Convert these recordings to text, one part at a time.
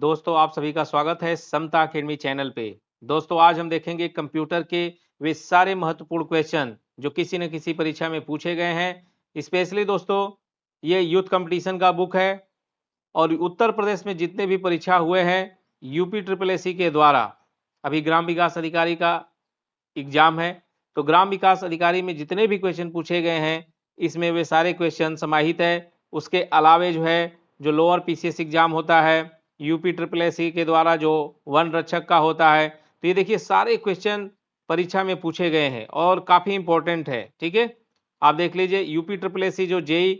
दोस्तों आप सभी का स्वागत है समता अकेडमी चैनल पे। दोस्तों आज हम देखेंगे कंप्यूटर के वे सारे महत्वपूर्ण क्वेश्चन जो किसी न किसी परीक्षा में पूछे गए हैं। स्पेशली दोस्तों ये यूथ कंपटीशन का बुक है और उत्तर प्रदेश में जितने भी परीक्षा हुए हैं यूपी ट्रिपल एससी के द्वारा, अभी ग्राम विकास अधिकारी का एग्जाम है, तो ग्राम विकास अधिकारी में जितने भी क्वेश्चन पूछे गए हैं इसमें वे सारे क्वेश्चन समाहित है। उसके अलावे जो है जो लोअर पीसीएस एग्जाम होता है यूपी ट्रिपल एससी के द्वारा जो वन रक्षक का होता है, तो ये देखिए सारे क्वेश्चन परीक्षा में पूछे गए हैं और काफ़ी इंपॉर्टेंट है। ठीक है, आप देख लीजिए यूपी ट्रिपल एससी जो जेई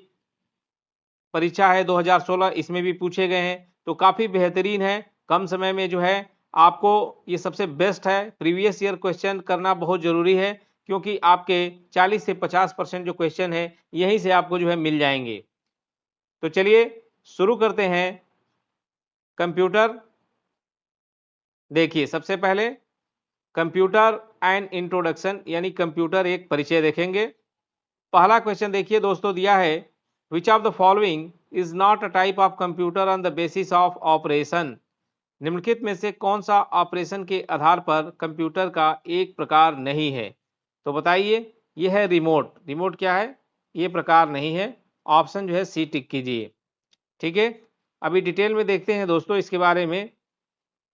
परीक्षा है 2016 इसमें भी पूछे गए हैं, तो काफ़ी बेहतरीन है। कम समय में जो है आपको ये सबसे बेस्ट है। प्रीवियस ईयर क्वेश्चन करना बहुत ज़रूरी है क्योंकि आपके 40 से 50% जो क्वेश्चन है यहीं से आपको जो है मिल जाएंगे। तो चलिए शुरू करते हैं। कंप्यूटर देखिए, सबसे पहले कंप्यूटर एंड इंट्रोडक्शन यानी कंप्यूटर एक परिचय देखेंगे। पहला क्वेश्चन देखिए दोस्तों, दिया है which of the following is not a type of computer on the basis of operation. निम्नलिखित में से कौन सा ऑपरेशन के आधार पर कंप्यूटर का एक प्रकार नहीं है? तो बताइए, यह है रिमोट। रिमोट क्या है? ये प्रकार नहीं है। ऑप्शन जो है सी टिक कीजिए। ठीक है, अभी डिटेल में देखते हैं दोस्तों इसके बारे में।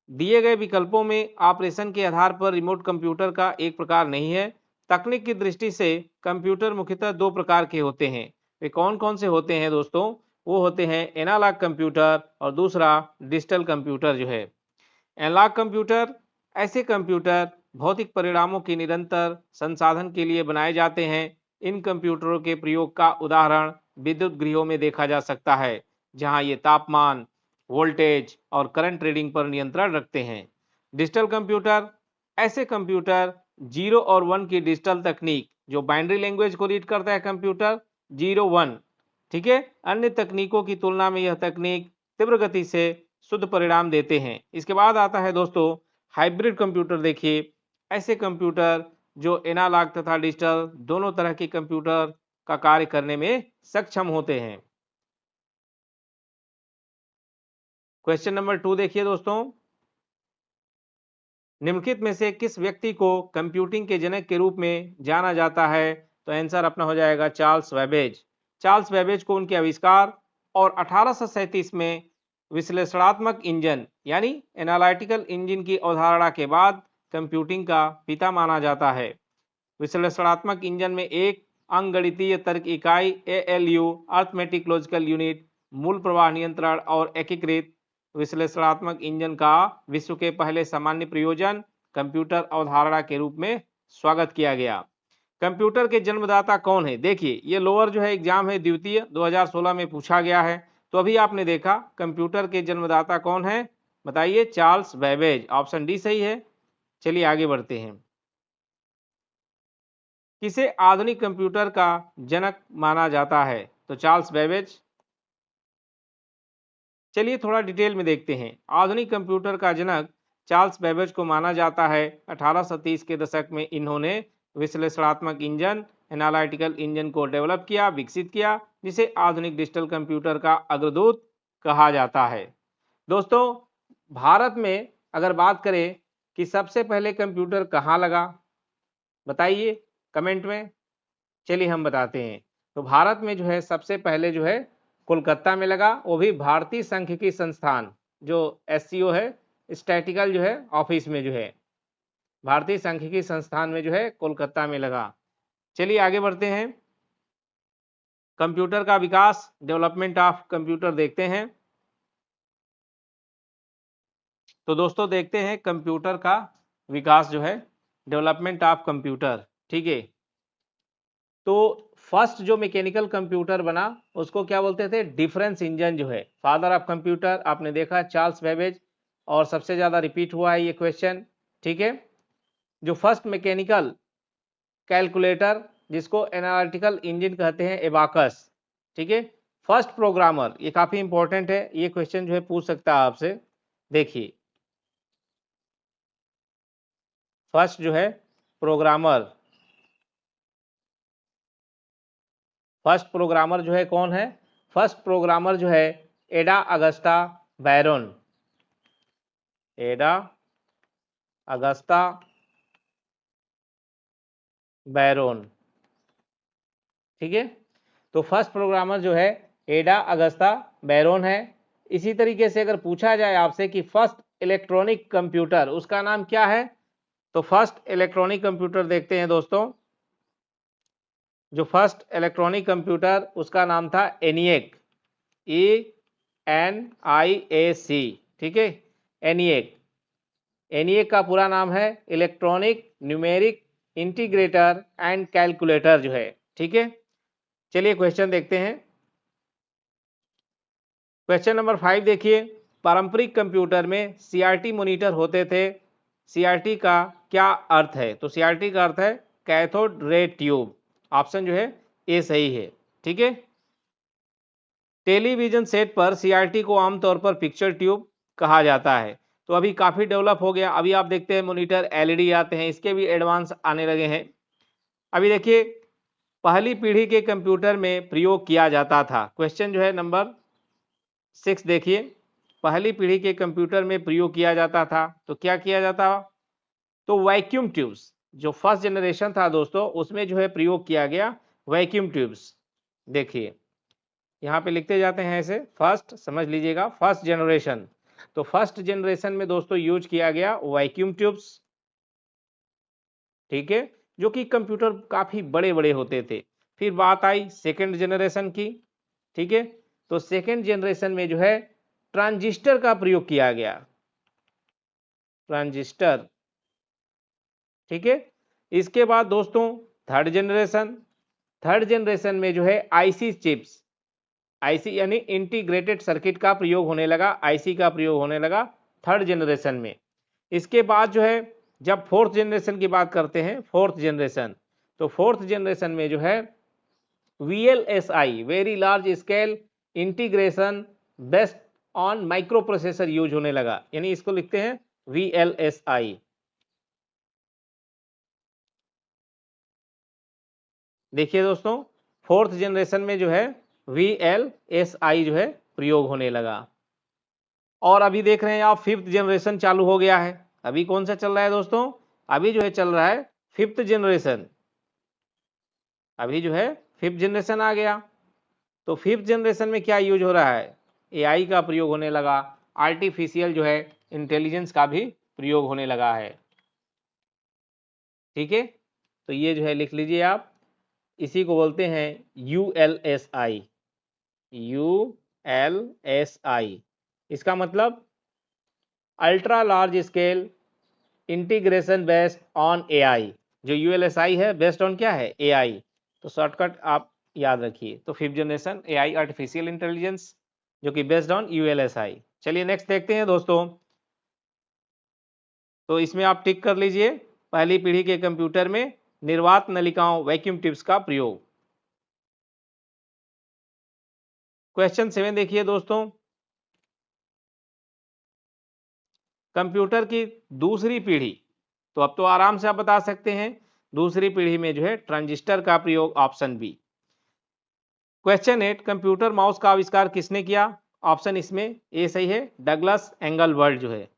दिए गए विकल्पों में ऑपरेशन के आधार पर रिमोट कंप्यूटर का एक प्रकार नहीं है। तकनीक की दृष्टि से कंप्यूटर मुख्यतः दो प्रकार के होते हैं। वे कौन कौन से होते हैं दोस्तों? वो होते हैं एनालॉग कंप्यूटर और दूसरा डिजिटल कंप्यूटर जो है। एनालॉग कंप्यूटर ऐसे कंप्यूटर भौतिक परिणामों के निरंतर संसाधन के लिए बनाए जाते हैं। इन कंप्यूटरों के प्रयोग का उदाहरण विद्युत गृहों में देखा जा सकता है, जहां ये तापमान, वोल्टेज और करंट रीडिंग पर नियंत्रण रखते हैं। डिजिटल कंप्यूटर ऐसे कंप्यूटर 0 और 1 की डिजिटल तकनीक, जो बाइनरी लैंग्वेज को रीड करता है कंप्यूटर 0 1, ठीक है, अन्य तकनीकों की तुलना में यह तकनीक तीव्र गति से शुद्ध परिणाम देते हैं। इसके बाद आता है दोस्तों हाइब्रिड कंप्यूटर। देखिए, ऐसे कंप्यूटर जो एनालॉग तथा डिजिटल दोनों तरह के कंप्यूटर का कार्य करने में सक्षम होते हैं। क्वेश्चन नंबर 2 देखिए दोस्तों, निम्नलिखित में से किस व्यक्ति को कंप्यूटिंग के जनक के रूप में जाना जाता है? तो आंसर अपना हो जाएगा चार्ल्स बेबेज। चार्ल्स बेबेज को उनके आविष्कार और 1837 में विश्लेषणात्मक इंजन यानी एनालिटिकल इंजन की अवधारणा के बाद कंप्यूटिंग का पिता माना जाता है। विश्लेषणात्मक इंजन में एक अंकगणितीय तर्क इकाई ALU अर्थमेटिक लॉजिकल यूनिट, मूल प्रवाह नियंत्रण और एकीकृत विश्लेषणात्मक इंजन का विश्व के पहले सामान्य प्रयोजन कंप्यूटर अवधारणा के रूप में स्वागत किया गया। कंप्यूटर के जन्मदाता कौन है? देखिए, ये लोअर जो है एग्जाम है द्वितीय 2016 में पूछा गया है। तो अभी आपने देखा कंप्यूटर के जन्मदाता कौन है, बताइए। चार्ल्स बेबेज, ऑप्शन डी सही है। चलिए आगे बढ़ते हैं। किसे आधुनिक कंप्यूटर का जनक माना जाता है? तो चार्ल्स बेबेज। चलिए थोड़ा डिटेल में देखते हैं। आधुनिक कंप्यूटर का जनक चार्ल्स बेबेज को माना जाता है। 1830 के दशक में इन्होंने विश्लेषणात्मक इंजन एनालिटिकल इंजन को डेवलप किया, विकसित किया, जिसे आधुनिक डिजिटल कंप्यूटर का अग्रदूत कहा जाता है। दोस्तों, भारत में अगर बात करें कि सबसे पहले कंप्यूटर कहाँ लगा, बताइए कमेंट में। चलिए हम बताते हैं। तो भारत में जो है सबसे पहले जो है कोलकाता में लगा, वो भी भारतीय सांख्यिकी संस्थान जो SCO है, स्टैटिकल जो है ऑफिस में जो है भारतीय सांख्यिकी संस्थान में जो है कोलकाता में लगा। चलिए आगे बढ़ते हैं। कंप्यूटर का विकास, डेवलपमेंट ऑफ कंप्यूटर देखते हैं। तो दोस्तों देखते हैं कंप्यूटर का विकास जो है, डेवलपमेंट ऑफ कंप्यूटर। ठीक है, तो फर्स्ट जो मैकेनिकल कंप्यूटर बना उसको क्या बोलते थे? डिफरेंस इंजन जो है। फादर ऑफ कंप्यूटर आपने देखा चार्ल्स बेबेज, और सबसे ज़्यादा रिपीट हुआ है ये क्वेश्चन। ठीक है, जो फर्स्ट मैकेनिकल कैलकुलेटर जिसको एनालिटिकल इंजन कहते हैं, एबाकस। ठीक है, फर्स्ट प्रोग्रामर, ये काफ़ी इंपॉर्टेंट है, ये क्वेश्चन जो है पूछ सकता है आपसे। देखिए, फर्स्ट जो है प्रोग्रामर, फर्स्ट प्रोग्रामर जो है कौन है? फर्स्ट प्रोग्रामर जो है एडा अगस्टा बैरोन। एडा अगस्ता बैरोन। ठीक है, तो फर्स्ट प्रोग्रामर जो है एडा अगस्ता बैरोन है। इसी तरीके से अगर पूछा जाए आपसे कि फर्स्ट इलेक्ट्रॉनिक कंप्यूटर, उसका नाम क्या है, तो फर्स्ट इलेक्ट्रॉनिक कंप्यूटर देखते हैं दोस्तों। जो फर्स्ट इलेक्ट्रॉनिक कंप्यूटर, उसका नाम था एनिएक, ENIAC। ठीक है, एनिएक। एनिएक का पूरा नाम है electronic numeric integrator and calculator जो है। ठीक है, चलिए क्वेश्चन देखते हैं। क्वेश्चन नंबर 5 देखिए, पारंपरिक कंप्यूटर में CRT मॉनिटर होते थे, CRT का क्या अर्थ है, तो CRT का अर्थ है कैथोड रे ट्यूब। ऑप्शन जो है ए सही है। ठीक है, टेलीविजन सेट पर CRT को आमतौर पर पिक्चर ट्यूब कहा जाता है। तो अभी काफ़ी डेवलप हो गया, अभी आप देखते हैं मॉनिटर LED आते हैं, इसके भी एडवांस आने लगे हैं। अभी देखिए, पहली पीढ़ी के कंप्यूटर में प्रयोग किया जाता था। क्वेश्चन जो है नंबर 6 देखिए, पहली पीढ़ी के कंप्यूटर में प्रयोग किया जाता था, तो क्या किया जाता, तो वैक्यूम ट्यूब्स। जो फर्स्ट जनरेशन था दोस्तों, उसमें जो है प्रयोग किया गया वैक्यूम ट्यूब्स। देखिए यहाँ पे लिखते जाते हैं ऐसे, फर्स्ट समझ लीजिएगा, फर्स्ट जनरेशन। तो फर्स्ट जनरेशन में दोस्तों यूज किया गया वैक्यूम ट्यूब्स। ठीक है, जो कि कंप्यूटर काफी बड़े बड़े होते थे। फिर बात आई सेकेंड जनरेशन की। ठीक है, तो सेकेंड जनरेशन में जो है ट्रांजिस्टर का प्रयोग किया गया, ट्रांजिस्टर। ठीक है, इसके बाद दोस्तों थर्ड जनरेशन, थर्ड जनरेशन में जो है आईसी चिप्स, आईसी यानी इंटीग्रेटेड सर्किट का प्रयोग होने लगा, आईसी का प्रयोग होने लगा थर्ड जनरेशन में। इसके बाद जो है जब फोर्थ जनरेशन की बात करते हैं, फोर्थ जनरेशन, तो फोर्थ जनरेशन में जो है VLSI, very large scale integration based on micro processor use होने लगा, यानी इसको लिखते हैं VLSI। देखिए दोस्तों, फोर्थ जनरेशन में जो है VLSI जो है प्रयोग होने लगा। और अभी देख रहे हैं आप फिफ्थ जनरेशन चालू हो गया है। अभी कौन सा चल रहा है दोस्तों, अभी जो है चल रहा है फिफ्थ जनरेशन। अभी जो है फिफ्थ जनरेशन आ गया। तो फिफ्थ जनरेशन में क्या यूज हो रहा है, AI का प्रयोग होने लगा, आर्टिफिशियल जो है इंटेलिजेंस का भी प्रयोग होने लगा है। ठीक है, तो ये जो है लिख लीजिए आप, इसी को बोलते हैं ULSI। ULSI इसका मतलब ultra large scale integration based on AI। जो ULSI है बेस्ड ऑन क्या है, AI। तो शॉर्टकट आप याद रखिए, तो fifth generation AI artificial intelligence जो कि बेस्ड ऑन ULSI। चलिए नेक्स्ट देखते हैं दोस्तों, तो इसमें आप टिक कर लीजिए, पहली पीढ़ी के कंप्यूटर में निर्वात नलिकाओं वैक्यूम ट्यूब्स का प्रयोग। क्वेश्चन 7 देखिए दोस्तों, कंप्यूटर की दूसरी पीढ़ी, तो अब तो आराम से आप बता सकते हैं, दूसरी पीढ़ी में जो है ट्रांजिस्टर का प्रयोग, option B. Question 8, computer mouse का आविष्कार किसने किया, ऑप्शन इसमें ए सही है, डगलस एंगलबर्ट जो है।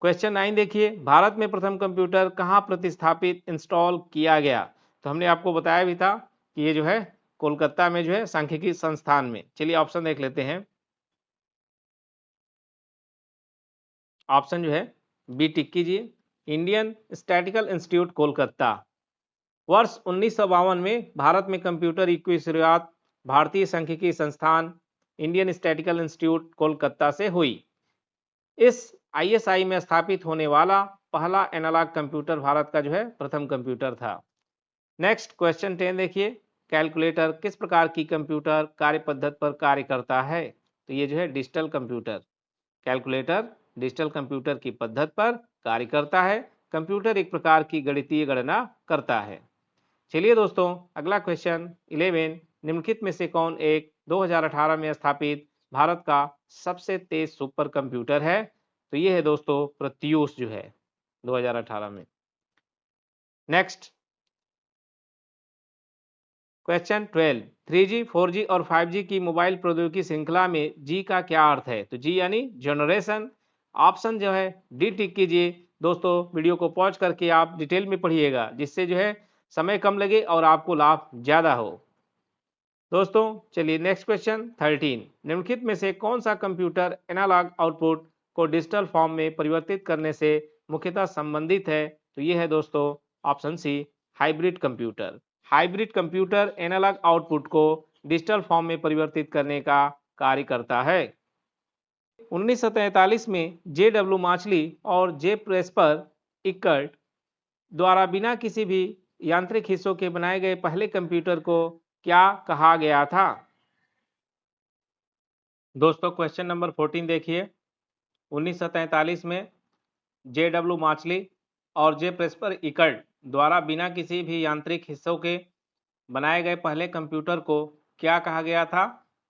क्वेश्चन 9 देखिए, भारत में प्रथम कंप्यूटर कहाँ प्रतिस्थापित इंस्टॉल किया गया, तो हमने आपको बताया भी था कि ये जो है कोलकाता में जो है सांख्यिकी संस्थान में। चलिए ऑप्शन देख लेते हैं, ऑप्शन जो है बी टिक कीजिए, इंडियन स्टैटिकल इंस्टीट्यूट कोलकाता। वर्ष 1952 में भारत में कंप्यूटर की शुरुआत भारतीय सांख्यिकी संस्थान इंडियन स्टैटिकल इंस्टीट्यूट कोलकाता से हुई। इस ISI में स्थापित होने वाला पहला एनालॉग कंप्यूटर भारत का जो है प्रथम कंप्यूटर था। नेक्स्ट क्वेश्चन 10 देखिए, कैलकुलेटर किस प्रकार की कंप्यूटर कार्य पद्धति पर कार्य करता है, तो ये जो है digital computer, calculator digital computer की पद्धति पर कार्य करता है। कंप्यूटर एक प्रकार की गणितीय गणना करता है। चलिए दोस्तों, अगला क्वेश्चन 11, निम्नलिखित में से कौन एक 2018 में स्थापित भारत का सबसे तेज सुपर कंप्यूटर है, तो ये है दोस्तों प्रत्यूष जो है 2018 में। नेक्स्ट क्वेश्चन 12, 3G 4G और 5G की मोबाइल प्रौद्योगिकी श्रृंखला में जी का क्या अर्थ है, तो जी यानी जनरेशन, ऑप्शन जो है डी टिक कीजिए। दोस्तों वीडियो को पॉज करके आप डिटेल में पढ़िएगा, जिससे जो है समय कम लगे और आपको लाभ ज़्यादा हो। दोस्तों चलिए नेक्स्ट क्वेश्चन 13, निम्नलिखित में से कौन सा कंप्यूटर एनालॉग आउटपुट को डिजिटल फॉर्म में परिवर्तित करने से मुख्यतः संबंधित है? तो ये है दोस्तों option C, hybrid computer. Hybrid computer analog output को डिजिटल फॉर्म में परिवर्तित करने का कार्य करता है। 1943 में जे.डब्ल्यू. माचली और जे. प्रेस्पर इकर्ट द्वारा बिना किसी भी यांत्रिक हिस्सों के बनाए गए पहले कंप्यूटर को क्या कहा गया था? दोस्तों क्वेश्चन नंबर 14 देखिए। 1943 में जे.डब्ल्यू. माचली और जे. प्रेस्पर इकर्ट द्वारा बिना किसी भी यांत्रिक हिस्सों के बनाए गए पहले कंप्यूटर को क्या कहा गया था?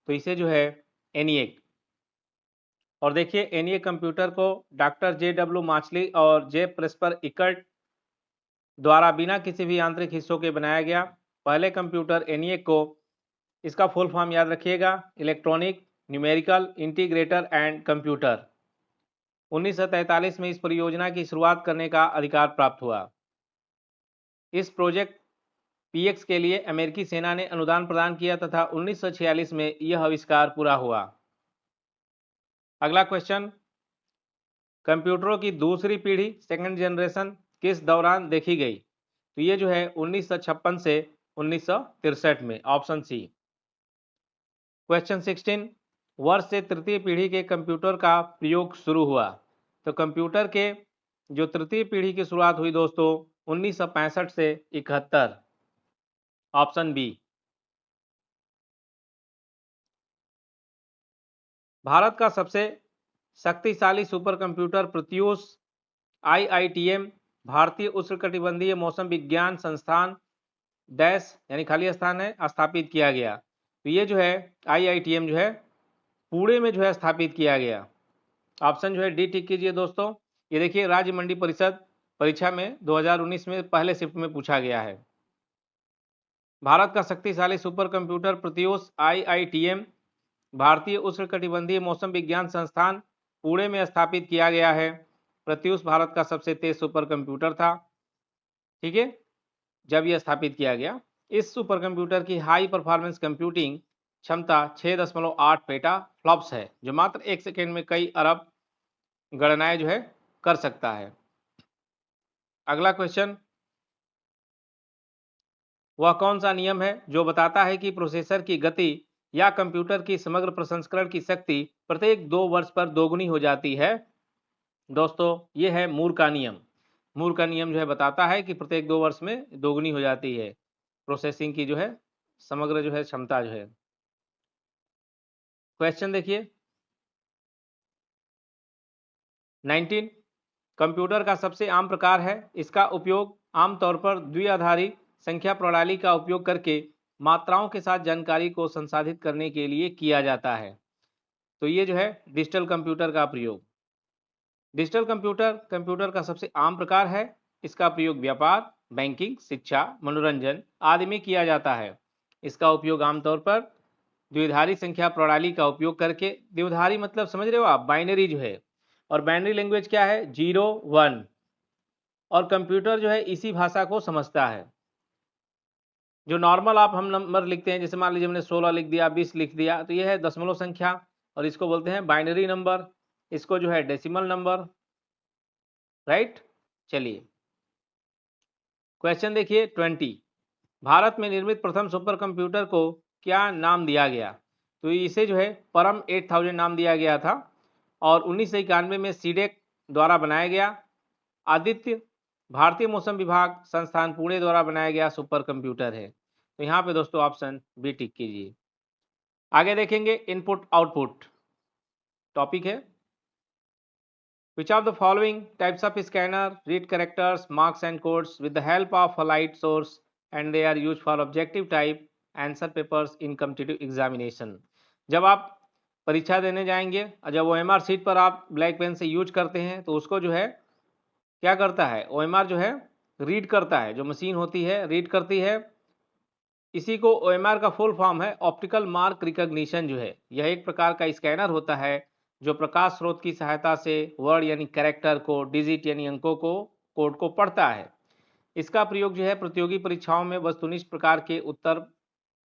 तो इसे जो है एनिएक। और देखिए एनिएक कंप्यूटर को डॉक्टर जे.डब्ल्यू. माचली और जे. प्रेस्पर इकर्ट द्वारा बिना किसी भी यांत्रिक हिस्सों के बनाया गया पहले कंप्यूटर एनिएक को, इसका फुल फॉर्म याद रखिएगा, electronic numerical integrator and computer. 1943 में इस परियोजना की शुरुआत करने का अधिकार प्राप्त हुआ। इस प्रोजेक्ट पीएक्स के लिए अमेरिकी सेना ने अनुदान प्रदान किया तथा 1946 में यह आविष्कार पूरा हुआ। अगला क्वेश्चन, कंप्यूटरों की दूसरी पीढ़ी सेकंड जनरेशन किस दौरान देखी गई? तो ये जो है 1956 से 1963 में, ऑप्शन सी। क्वेश्चन 16, वर्ष से तृतीय पीढ़ी के कंप्यूटर का प्रयोग शुरू हुआ? तो कंप्यूटर के जो तृतीय पीढ़ी की शुरुआत हुई दोस्तों 1965 से 71, ऑप्शन बी। भारत का सबसे शक्तिशाली सुपर कंप्यूटर प्रत्यूष IITM भारतीय उष्णकटिबंधीय मौसम विज्ञान संस्थान डैश यानी खाली स्थान है स्थापित किया गया। तो ये जो है IITM जो है पुणे में जो है स्थापित किया गया। ऑप्शन जो है डी टिक कीजिए दोस्तों। ये देखिए राज्य मंडी परिषद परीक्षा में 2019 में पहले शिफ्ट में पूछा गया है। भारत का शक्तिशाली सुपर कंप्यूटर प्रत्यूष IITM भारतीय उष्णकटिबंधीय मौसम विज्ञान संस्थान पुणे में स्थापित किया गया है। प्रत्यूष भारत का सबसे तेज सुपर कंप्यूटर था, ठीक है, जब यह स्थापित किया गया। इस सुपर कंप्यूटर की हाई परफॉर्मेंस कंप्यूटिंग क्षमता 6.8 पेटा फ्लॉप्स है, जो मात्र 1 सेकेंड में कई अरब गणनाएं जो है कर सकता है। अगला क्वेश्चन, वह कौन सा नियम है जो बताता है कि प्रोसेसर की गति या कंप्यूटर की समग्र प्रसंस्करण की शक्ति प्रत्येक 2 वर्ष पर दोगुनी हो जाती है? दोस्तों ये है मूर का नियम। मूर का नियम जो है बताता है कि प्रत्येक 2 वर्ष में दोगुनी हो जाती है प्रोसेसिंग की जो है समग्र जो है क्षमता जो है। क्वेश्चन देखिए 19, कंप्यूटर का सबसे आम प्रकार है, इसका उपयोग आमतौर पर द्विआधारी संख्या प्रणाली का उपयोग करके मात्राओं के साथ जानकारी को संसाधित करने के लिए किया जाता है। तो ये जो है डिजिटल कंप्यूटर का प्रयोग। डिजिटल कंप्यूटर कंप्यूटर का सबसे आम प्रकार है, इसका प्रयोग व्यापार, बैंकिंग, शिक्षा, मनोरंजन आदि में किया जाता है। इसका उपयोग आमतौर पर द्विआधारी संख्या प्रणाली का उपयोग करके, द्विआधारी मतलब समझ रहे हो आप, बाइनरी जो है, और बाइनरी लैंग्वेज क्या है 0 1, और कंप्यूटर जो है इसी भाषा को समझता है। जो नॉर्मल आप हम नंबर लिखते हैं, जैसे मान लीजिए हमने 16 लिख दिया, 20 लिख दिया, तो ये है दशमलव संख्या और इसको बोलते हैं बाइनरी नंबर, इसको जो है डेसिमल नंबर, राइट। चलिए क्वेश्चन देखिए 20, भारत में निर्मित प्रथम सुपर कंप्यूटर को क्या नाम दिया गया? तो इसे जो है परम 8000 नाम दिया गया था और 1991 में सीडेक द्वारा बनाया गया। आदित्य भारतीय मौसम विभाग संस्थान पुणे द्वारा बनाया गया सुपर कंप्यूटर है। तो यहाँ पे दोस्तों ऑप्शन बी टिक कीजिए। आगे देखेंगे इनपुट आउटपुट टॉपिक है। Which of the following types of scanner read characters, marks and codes with the help of a light source and they are used for objective type answer papers in competitive examination? जब आप परीक्षा देने जाएंगे और जब OMR sheet पर आप black pen से यूज करते हैं तो उसको जो है क्या करता है, OMR जो है रीड करता है, जो मशीन होती है रीड करती है। इसी को OMR का फुल फॉर्म है ऑप्टिकल मार्क रिकॉग्निशन जो है, यह एक प्रकार का स्कैनर होता है जो प्रकाश स्रोत की सहायता से वर्ड यानी कैरेक्टर को, डिजिट यानी अंकों को, कोड को पढ़ता है। इसका प्रयोग जो है प्रतियोगी परीक्षाओं में वस्तुनिष्ठ प्रकार के उत्तर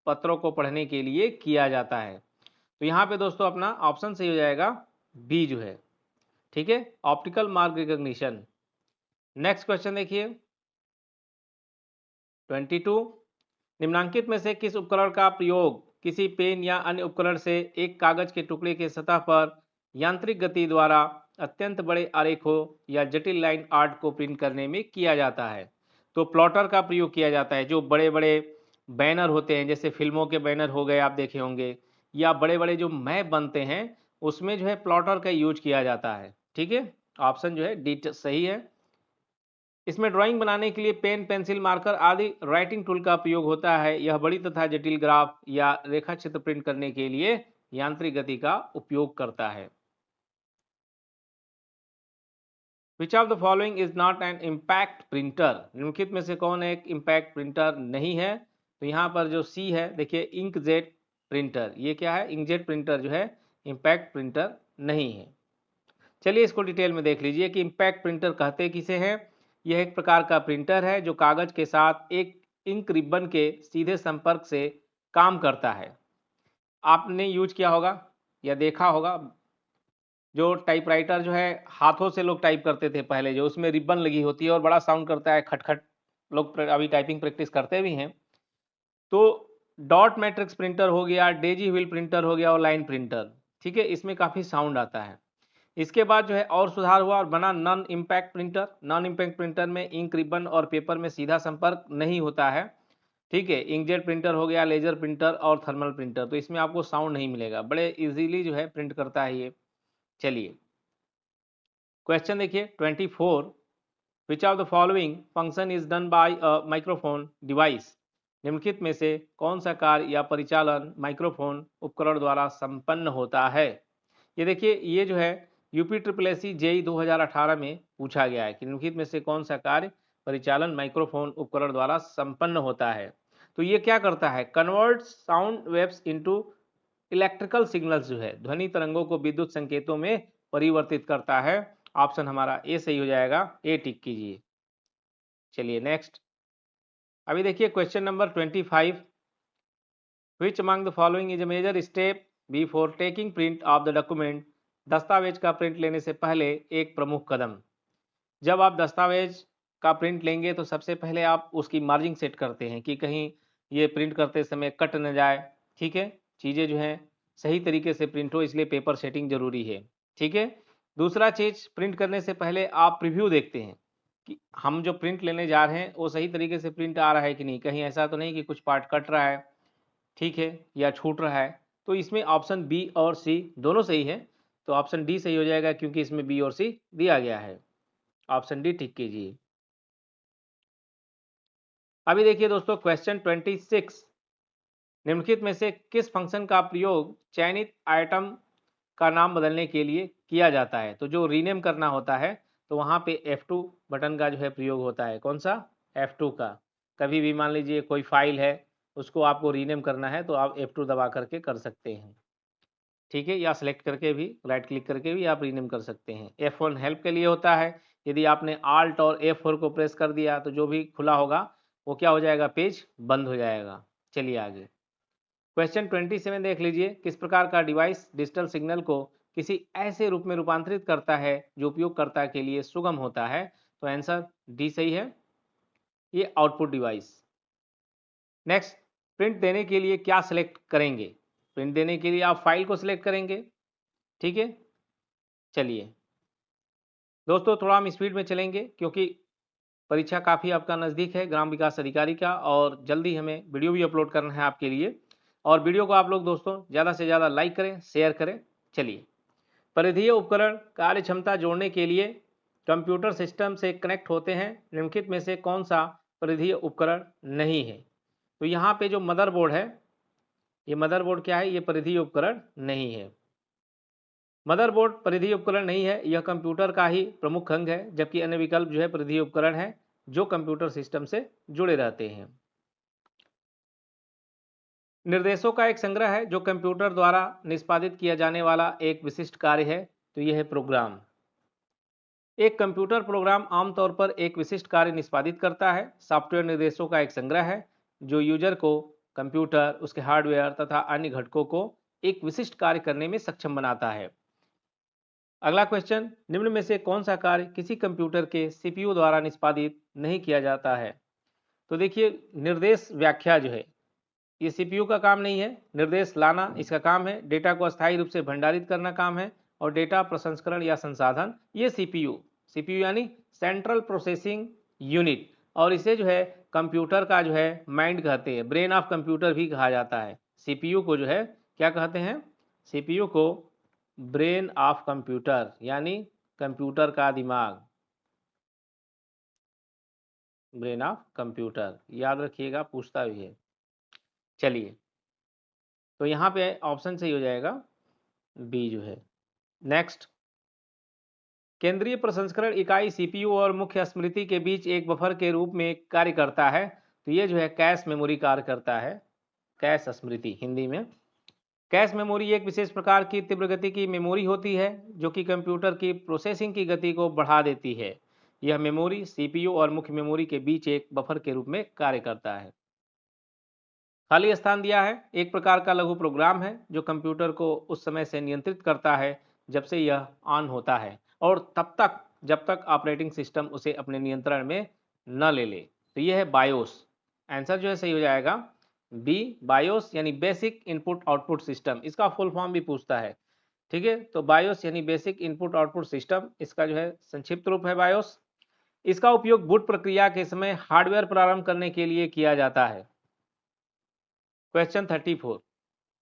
पत्रों को पढ़ने के लिए किया जाता है। तो यहाँ पे दोस्तों अपना ऑप्शन सही हो जाएगा बी जो है, ठीक है, optical mark recognition. Next question देखिए 22, निम्नांकित में से किस उपकरण का प्रयोग किसी पेन या अन्य उपकरण से एक कागज के टुकड़े के सतह पर यांत्रिक गति द्वारा अत्यंत बड़े आरेखों या जटिल लाइन आर्ट को प्रिंट करने में किया जाता है? तो प्लॉटर का प्रयोग किया जाता है। जो बड़े बड़े बैनर होते हैं, जैसे फिल्मों के बैनर हो गए, आप देखे होंगे, या बड़े बड़े जो मैप बनते हैं उसमें जो है प्लॉटर का यूज किया जाता है। ठीक है, ऑप्शन जो है डी सही है। इसमें ड्राइंग बनाने के लिए पेन, पेंसिल, मार्कर आदि राइटिंग टूल का प्रयोग होता है। यह बड़ी तथा जटिल ग्राफ या रेखा चित्र प्रिंट करने के लिए यांत्रिक गति का उपयोग करता है। Which of the following is not an impact printer? निम्नलिखित में से कौन एक इम्पैक्ट प्रिंटर नहीं है? तो यहाँ पर जो सी है, देखिए इंकजेट प्रिंटर। ये क्या है? इंकजेट प्रिंटर जो है इम्पैक्ट प्रिंटर नहीं है। चलिए इसको डिटेल में देख लीजिए कि इम्पैक्ट प्रिंटर कहते किसे हैं। यह एक प्रकार का प्रिंटर है जो कागज के साथ एक इंक रिबन के सीधे संपर्क से काम करता है। आपने यूज किया होगा या देखा होगा, जो टाइपराइटर जो है हाथों से लोग टाइप करते थे पहले, जो उसमें रिबन लगी होती है और बड़ा साउंड करता है, खटखट। लोग अभी टाइपिंग प्रैक्टिस करते भी हैं। तो डॉट मैट्रिक्स प्रिंटर हो गया, डेजी व्हील प्रिंटर हो गया और लाइन प्रिंटर, ठीक है, इसमें काफ़ी साउंड आता है। इसके बाद जो है और सुधार हुआ और बना non impact printer. Non impact printer में इंक रिबन और पेपर में सीधा संपर्क नहीं होता है। ठीक है, इंकजेट प्रिंटर हो गया, लेजर प्रिंटर और थर्मल प्रिंटर, तो इसमें आपको साउंड नहीं मिलेगा, बड़े इजीली जो है प्रिंट करता है ये। चलिए क्वेश्चन देखिए 24, which of the following function is done by a microphone device? निम्नलिखित में से कौन सा कार्य या परिचालन माइक्रोफोन उपकरण द्वारा संपन्न होता है? ये देखिए, ये जो है UP triple S C JE 2018 में पूछा गया है कि निम्नलिखित में से कौन सा कार्य परिचालन माइक्रोफोन उपकरण द्वारा संपन्न होता है। तो ये क्या करता है? Convert sound waves into electrical signals, जो है ध्वनि तरंगों को विद्युत संकेतों में परिवर्तित करता है। ऑप्शन हमारा ए सही हो जाएगा, ए टिक कीजिए। चलिए नेक्स्ट, अभी देखिए question number 25, which among the following is a major step before taking print of the document? दस्तावेज का प्रिंट लेने से पहले एक प्रमुख कदम। जब आप दस्तावेज का प्रिंट लेंगे तो सबसे पहले आप उसकी मार्जिंग सेट करते हैं कि कहीं ये प्रिंट करते समय कट न जाए। ठीक है, चीज़ें जो हैं सही तरीके से प्रिंट हो, इसलिए पेपर सेटिंग जरूरी है। ठीक है, दूसरा चीज़, प्रिंट करने से पहले आप प्रीव्यू देखते हैं कि हम जो प्रिंट लेने जा रहे हैं वो सही तरीके से प्रिंट आ रहा है कि नहीं, कहीं ऐसा तो नहीं कि कुछ पार्ट कट रहा है, ठीक है, या छूट रहा है। तो इसमें ऑप्शन बी और सी दोनों सही है, तो ऑप्शन डी सही हो जाएगा क्योंकि इसमें बी और सी दिया गया है। ऑप्शन डी टिक कीजिए। अभी देखिए दोस्तों क्वेश्चन 26, निम्नलिखित में से किस फंक्शन का प्रयोग चयनित आइटम का नाम बदलने के लिए किया जाता है? तो जो रीनेम करना होता है तो वहाँ पे F2 बटन का जो है प्रयोग होता है। कौन सा? F2 का। कभी भी मान लीजिए कोई फाइल है, उसको आपको रीनेम करना है तो आप F2 दबा करके कर सकते हैं। ठीक है, या सेलेक्ट करके भी, राइट क्लिक करके भी आप रीनेम कर सकते हैं। F1 हेल्प के लिए होता है। यदि आपने आल्ट और F4 को प्रेस कर दिया तो जो भी खुला होगा वो क्या हो जाएगा? पेज बंद हो जाएगा। चलिए आगे क्वेश्चन 27 देख लीजिए, किस प्रकार का डिवाइस डिजिटल सिग्नल को किसी ऐसे रूप में रूपांतरित करता है जो उपयोगकर्ता के लिए सुगम होता है? तो आंसर डी सही है, ये आउटपुट डिवाइस। नेक्स्ट, प्रिंट देने के लिए क्या सिलेक्ट करेंगे? प्रिंट देने के लिए आप फाइल को सिलेक्ट करेंगे। ठीक है, चलिए दोस्तों थोड़ा हम स्पीड में चलेंगे क्योंकि परीक्षा काफ़ी आपका नज़दीक है, ग्राम विकास अधिकारी का, और जल्दी हमें वीडियो भी अपलोड करना है आपके लिए। और वीडियो को आप लोग दोस्तों ज़्यादा से ज़्यादा लाइक करें, शेयर करें। चलिए, परिधीय उपकरण कार्य क्षमता जोड़ने के लिए कंप्यूटर सिस्टम से कनेक्ट होते हैं। निम्नलिखित में से कौन सा परिधीय उपकरण नहीं है? तो यहाँ पे जो मदरबोर्ड है, ये मदरबोर्ड क्या है? ये परिधीय उपकरण नहीं है। मदरबोर्ड परिधीय उपकरण नहीं है, यह कंप्यूटर का ही प्रमुख अंग है, जबकि अन्य विकल्प जो है परिधीय उपकरण है जो कंप्यूटर सिस्टम से जुड़े रहते हैं। निर्देशों का एक संग्रह है जो कंप्यूटर द्वारा निष्पादित किया जाने वाला एक विशिष्ट कार्य है, तो यह है प्रोग्राम। एक कंप्यूटर प्रोग्राम आमतौर पर एक विशिष्ट कार्य निष्पादित करता है। सॉफ्टवेयर निर्देशों का एक संग्रह है जो यूजर को कंप्यूटर, उसके हार्डवेयर तथा अन्य घटकों को एक विशिष्ट कार्य करने में सक्षम बनाता है। अगला क्वेश्चन, निम्न में से कौन सा कार्य किसी कंप्यूटर के सीपीयू द्वारा निष्पादित नहीं किया जाता है? तो देखिए, निर्देश व्याख्या जो है ये सीपीयू का काम नहीं है। निर्देश लाना इसका काम है। डेटा को अस्थायी रूप से भंडारित करना काम है। और डेटा प्रसंस्करण या संसाधन ये सीपीयू यानी सेंट्रल प्रोसेसिंग यूनिट, और इसे जो है कंप्यूटर का जो है माइंड कहते हैं, ब्रेन ऑफ कंप्यूटर भी कहा जाता है। सीपीयू को जो है क्या कहते हैं? सीपीयू को ब्रेन ऑफ कंप्यूटर यानी कंप्यूटर का दिमाग, ब्रेन ऑफ कंप्यूटर, याद रखिएगा, पूछता भी है। चलिए, तो यहाँ पे ऑप्शन सही हो जाएगा बी जो है। नेक्स्ट, केंद्रीय प्रसंस्करण इकाई सीपीयू और मुख्य स्मृति के बीच एक बफर के रूप में कार्य करता है, तो ये जो है कैश मेमोरी कार्य करता है। कैश स्मृति हिंदी में। कैश मेमोरी एक विशेष प्रकार की तीव्र गति की मेमोरी होती है जो कि कंप्यूटर की प्रोसेसिंग की गति को बढ़ा देती है। यह मेमोरी सीपीयू और मुख्य मेमोरी के बीच एक बफर के रूप में कार्य करता है। खाली स्थान दिया है, एक प्रकार का लघु प्रोग्राम है जो कंप्यूटर को उस समय से नियंत्रित करता है जब से यह ऑन होता है और तब तक जब तक ऑपरेटिंग सिस्टम उसे अपने नियंत्रण में न ले ले। तो यह है बायोस। आंसर जो है सही हो जाएगा बी, बायोस यानी बेसिक इनपुट आउटपुट सिस्टम। इसका फुल फॉर्म भी पूछता है, ठीक है। तो बायोस यानी बेसिक इनपुट आउटपुट सिस्टम, इसका जो है संक्षिप्त रूप है बायोस। इसका उपयोग बूट प्रक्रिया के समय हार्डवेयर प्रारंभ करने के लिए किया जाता है। क्वेश्चन 34,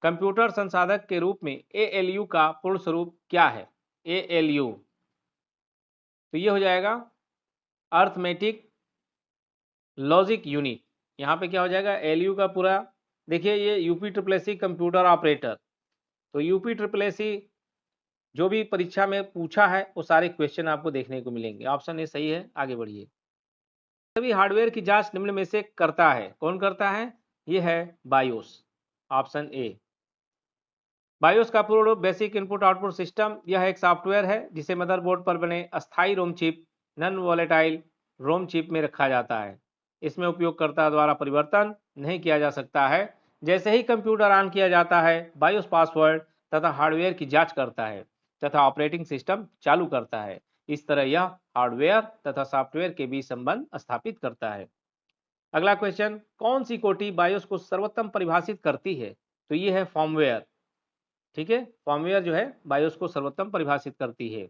कंप्यूटर संसाधक के रूप में एएलयू का पूर्ण स्वरूप क्या है? एएलयू, तो ये हो जाएगा अर्थमेटिक लॉजिक यूनिट। यहाँ पे क्या हो जाएगा? एलयू का पूरा, देखिए ये UP triple SC computer operator. तो यूपी ट्रिपल एससी जो भी परीक्षा में पूछा है वो सारे क्वेश्चन आपको देखने को मिलेंगे। ऑप्शन ए सही है, आगे बढ़िए। सभी हार्डवेयर की जांच निम्न में से करता है, कौन करता है? ये है बायोस, ऑप्शन ए। बायोस का पूर्ण रूप बेसिक इनपुट आउटपुट सिस्टम। यह एक सॉफ्टवेयर है जिसे मदरबोर्ड पर बने अस्थायी ROM chip, non volatile ROM chip में रखा जाता है। इसमें उपयोगकर्ता द्वारा परिवर्तन नहीं किया जा सकता है। जैसे ही कंप्यूटर ऑन किया जाता है, बायोस पासवर्ड तथा हार्डवेयर की जांच करता है तथा ऑपरेटिंग सिस्टम चालू करता है। इस तरह यह हार्डवेयर तथा सॉफ्टवेयर के बीच संबंध स्थापित करता है। अगला क्वेश्चन, कौन सी कोटि बायोस को सर्वोत्तम परिभाषित करती है? तो ये है फॉर्मवेयर, ठीक है। फॉर्मवेयर जो है बायोस को सर्वोत्तम परिभाषित करती है।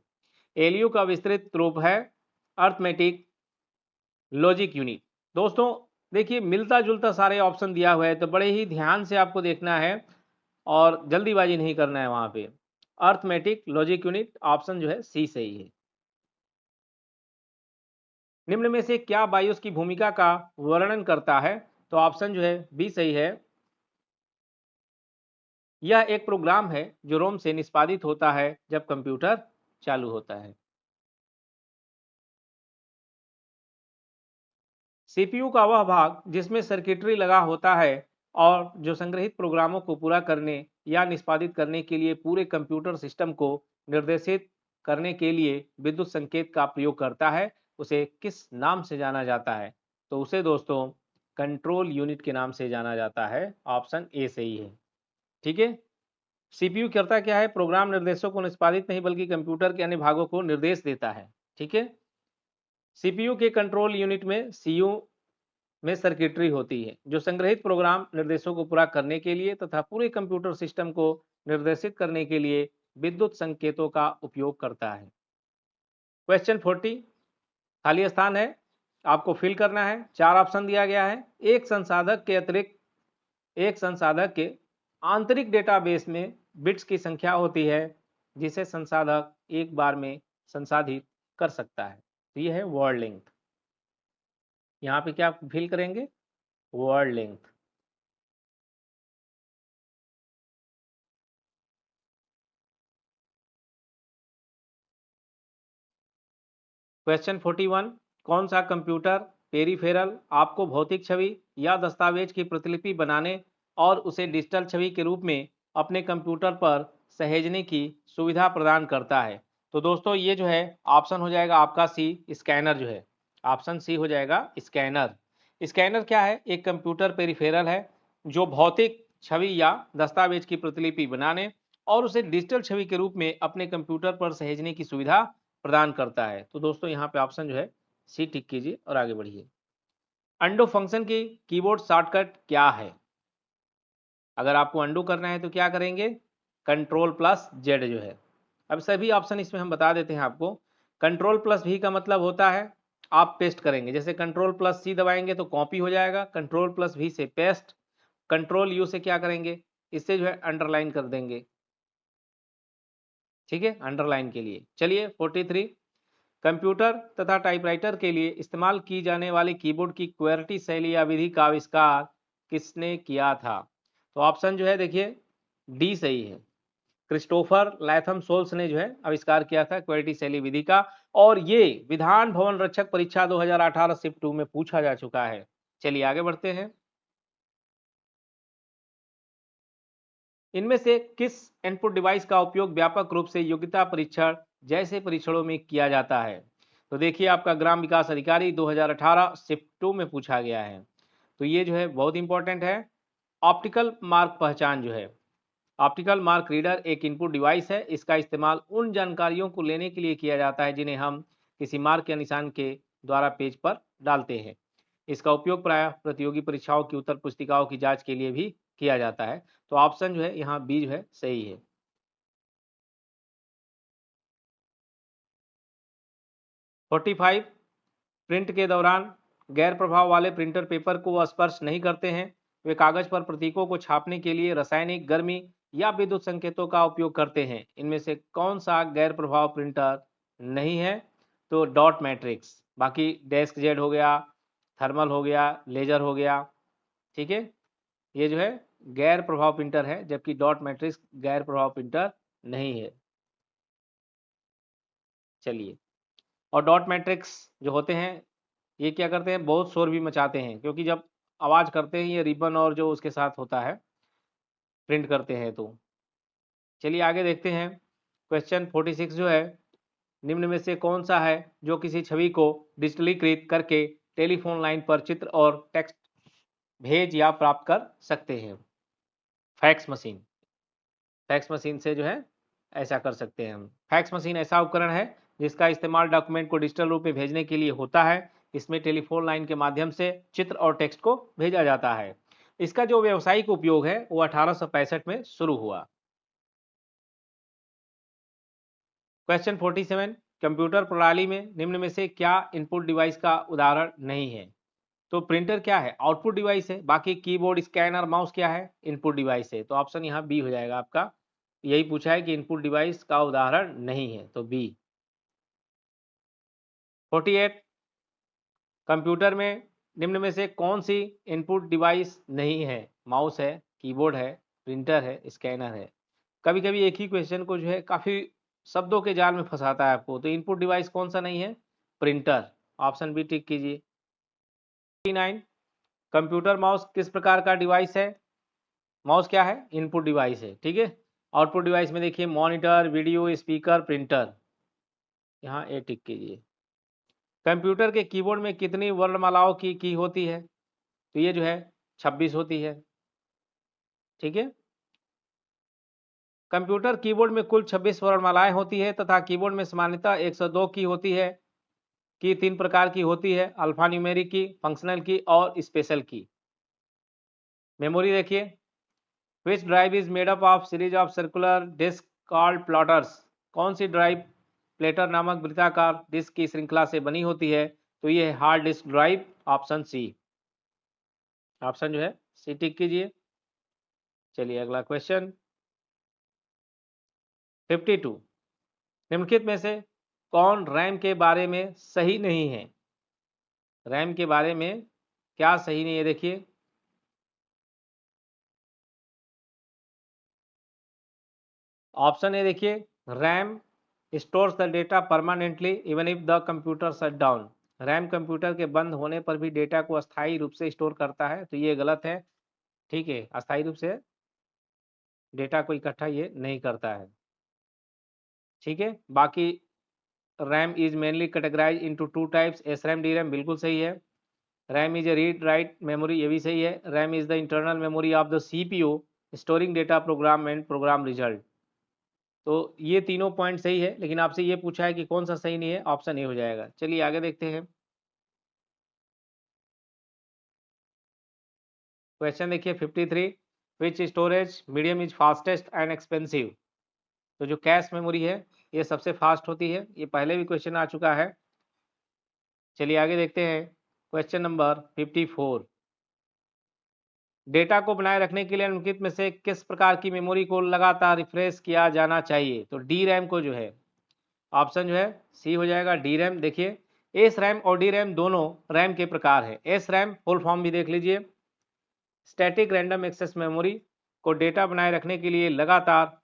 एलयू का विस्तृत रूप है अर्थमेटिक लॉजिक यूनिट। दोस्तों देखिए, मिलता जुलता सारे ऑप्शन दिया हुआ है, तो बड़े ही ध्यान से आपको देखना है और जल्दीबाजी नहीं करना है वहां पे। अर्थमेटिक लॉजिक यूनिट, ऑप्शन जो है सी सही है। निम्न में से क्या बायोस की भूमिका का वर्णन करता है? तो ऑप्शन जो है बी सही है। यह एक प्रोग्राम है जो रोम से निष्पादित होता है जब कंप्यूटर चालू होता है। सीपीयू का वह भाग जिसमें सर्किटरी लगा होता है और जो संग्रहित प्रोग्रामों को पूरा करने या निष्पादित करने के लिए पूरे कंप्यूटर सिस्टम को निर्देशित करने के लिए विद्युत संकेत का प्रयोग करता है, उसे किस नाम से जाना जाता है? तो उसे दोस्तों कंट्रोल यूनिट के नाम से जाना जाता है। ऑप्शन ए सही है, ठीक है। सीपीयू करता क्या है? प्रोग्राम निर्देशों को निष्पादित नहीं बल्कि कंप्यूटर के अन्य भागों को निर्देश देता है, ठीक है। सीपीयू के कंट्रोल यूनिट में सीयू में सर्किटरी होती है जो संग्रहित प्रोग्राम निर्देशों को पूरा करने के लिए तथा पूरे कंप्यूटर सिस्टम को निर्देशित करने के लिए विद्युत संकेतों का उपयोग करता है। क्वेश्चन 40, खाली स्थान है, आपको फिल करना है। 4 ऑप्शन दिया गया है। एक संसाधक के अतिरिक्त एक संसाधक के आंतरिक डेटाबेस में बिट्स की संख्या होती है जिसे संसाधक एक बार में संसाधित कर सकता है। तो यह है वर्ड लेंथ। यहाँ पे क्या फिल करेंगे? Word length. क्वेश्चन 41, कौन सा कंप्यूटर पेरीफेरल आपको भौतिक छवि या दस्तावेज की प्रतिलिपि बनाने और उसे डिजिटल छवि के रूप में अपने कंप्यूटर पर सहेजने की सुविधा प्रदान करता है। तो दोस्तों ये जो है ऑप्शन हो जाएगा आपका सी, स्कैनर जो है, ऑप्शन सी हो जाएगा स्कैनर। स्कैनर क्या है? एक कंप्यूटर पेरिफेरल है जो भौतिक छवि या दस्तावेज की प्रतिलिपि बनाने और उसे डिजिटल छवि के रूप में अपने कंप्यूटर पर सहेजने की सुविधा प्रदान करता है। तो दोस्तों यहाँ पे ऑप्शन जो है सी टिक कीजिए और आगे बढ़िए। अंडो फंक्शन की कीबोर्ड शॉर्टकट क्या है? अगर आपको अंडू करना है तो क्या करेंगे? कंट्रोल प्लस जेड जो है। अब सभी ऑप्शन इसमें हम बता देते हैं आपको। कंट्रोल प्लस भी का मतलब होता है आप पेस्ट करेंगे, जैसे कंट्रोल प्लस सी दबाएंगे तो कॉपी हो जाएगा, कंट्रोल प्लस भी से पेस्ट, कंट्रोल यू से क्या करेंगे? इससे जो है अंडरलाइन कर देंगे। ठीक है, अंडरलाइन के लिए। चलिए 43, कंप्यूटर तथा टाइपराइटर के लिए इस्तेमाल की जाने वाली कीबोर्ड की क्वेर्टी शैली या विधि का आविष्कार किसने किया था? तो ऑप्शन जो है देखिए डी सही है, क्रिस्टोफर लैथम सोल्स ने जो है आविष्कार किया था क्वेर्टी शैली विधि का, और ये विधान भवन रक्षक परीक्षा 2018 शिफ्ट 2 में पूछा जा चुका है। चलिए आगे बढ़ते हैं। इनमें से किस इनपुट डिवाइस का उपयोग व्यापक रूप से योग्यता परीक्षण जैसे परीक्षणों में किया जाता है? तो देखिए आपका ग्राम विकास अधिकारी 2018 शिफ्ट 2 में पूछा गया है। तो ये जो है बहुत इंपॉर्टेंट है। ऑप्टिकल मार्क पहचान जो है, ऑप्टिकल मार्क रीडर एक इनपुट डिवाइस है। इसका इस्तेमाल उन जानकारियों को लेने के लिए किया जाता है जिन्हें हम किसी मार्क या निशान के द्वारा पेज पर डालते हैं। इसका उपयोग प्रायः प्रतियोगी परीक्षाओं की उत्तर पुस्तिकाओं की जांच के लिए भी किया जाता है। तो ऑप्शन जो है यहाँ बी जो है सही है। 45, प्रिंट के दौरान गैर प्रभाव वाले प्रिंटर पेपर को स्पर्श नहीं करते हैं। वे कागज पर प्रतीकों को छापने के लिए रासायनिक, गर्मी या विद्युत संकेतों का उपयोग करते हैं। इनमें से कौन सा गैर प्रभाव प्रिंटर नहीं है? तो डॉट मैट्रिक्स। बाकी डेस्क जेड हो गया, थर्मल हो गया, लेजर हो गया। ठीक है, ये जो है गैर प्रभाव प्रिंटर है, जबकि डॉट मैट्रिक्स गैर प्रभाव प्रिंटर नहीं है। चलिए, और डॉट मैट्रिक्स जो होते हैं ये क्या करते हैं? बहुत शोर भी मचाते हैं, क्योंकि जब आवाज़ करते हैं ये रिबन और जो उसके साथ होता है प्रिंट करते हैं। तो चलिए आगे देखते हैं। क्वेश्चन 46 जो है, निम्न में से कौन सा है जो किसी छवि को डिजिटलीकृत करके टेलीफोन लाइन पर चित्र और टेक्स्ट भेज या प्राप्त कर सकते हैं? Fax machine. फैक्स मशीन से जो है ऐसा कर सकते हैं हम। फैक्स मशीन ऐसा उपकरण है जिसका इस्तेमाल डॉक्यूमेंट को डिजिटल रूप में भेजने के लिए होता है। इसमें टेलीफोन लाइन के माध्यम से चित्र और टेक्स्ट को भेजा जाता है। इसका जो व्यावसायिक उपयोग है वो 1865 में शुरू हुआ। क्वेश्चन 47, कंप्यूटर प्रणाली में निम्न में से क्या इनपुट डिवाइस का उदाहरण नहीं है? तो प्रिंटर क्या है? आउटपुट डिवाइस है। बाकी कीबोर्ड, स्कैनर, माउस क्या है? इनपुट डिवाइस है। तो ऑप्शन यहाँ बी हो जाएगा आपका। यही पूछा है कि इनपुट डिवाइस का उदाहरण नहीं है, तो बी। 48, कंप्यूटर में निम्न में से कौन सी इनपुट डिवाइस नहीं है? माउस है, कीबोर्ड है, प्रिंटर है, स्कैनर है। कभी कभी एक ही क्वेश्चन को जो है काफ़ी शब्दों के जाल में फंसाता है आपको। तो इनपुट डिवाइस कौन सा नहीं है? प्रिंटर। ऑप्शन बी टिक कीजिए। 49, कंप्यूटर माउस किस प्रकार का डिवाइस है? माउस क्या है? इनपुट डिवाइस है। ठीक है, आउटपुट डिवाइस में देखिए मॉनिटर, वीडियो, स्पीकर, प्रिंटर। यहाँ ए टिक कीजिए। कंप्यूटर के कीबोर्ड में कितनी वर्णमालाओं की होती है? तो ये जो है 26 होती है। ठीक है, कंप्यूटर कीबोर्ड में कुल 26 वर्णमालाएं होती है तथा कीबोर्ड में सामान्यतः 102 की होती है। की 3 प्रकार की होती है, अल्फा न्यूमेरिक की, फंक्शनल की और स्पेशल की। मेमोरी देखिए, which drive is made up of series of circular disc called platters? कौन सी ड्राइव प्लेटर नामक वृत्ताकार डिस्क की श्रृंखला से बनी होती है? तो ये है hard disk drive. Option C. Option जो है सी टिक कीजिए। चलिए अगला क्वेश्चन 52, निम्नलिखित में से कौन रैम के बारे में सही नहीं है? रैम के बारे में क्या सही नहीं है? देखिए, ऑप्शन ए देखिए, RAM stores the data permanently even if the computer shut down. RAM computer के बंद होने पर भी डेटा को अस्थायी रूप से स्टोर करता है, तो ये गलत है। ठीक है, अस्थायी रूप से डेटा को इकट्ठा ये नहीं करता है। ठीक है, बाकी RAM is mainly categorize into two types, S RAM D RAM, बिल्कुल सही है। RAM is a read write memory, ये भी सही है। RAM is the internal memory of the CPU storing data program and program result. तो ये तीनों पॉइंट सही है, लेकिन आपसे ये पूछा है कि कौन सा सही नहीं है, ऑप्शन ए हो जाएगा। चलिए आगे देखते हैं। क्वेश्चन देखिए 53, which storage medium is fastest and expensive. तो जो कैश मेमोरी है ये सबसे फास्ट होती है, ये पहले भी क्वेश्चन आ चुका है। चलिए आगे देखते हैं। क्वेश्चन नंबर 54, डेटा को बनाए रखने के लिए निम्नलिखित में से किस प्रकार की मेमोरी को लगातार रिफ्रेश किया जाना चाहिए। तो डी रैम को जो है, ऑप्शन जो है सी हो जाएगा, डी रैम। देखिए एस रैम और डी रैम दोनों रैम के प्रकार है। एस रैम फुल फॉर्म भी देख लीजिए, स्टैटिक रैंडम एक्सेस मेमोरी को डेटा बनाए रखने के लिए लगातार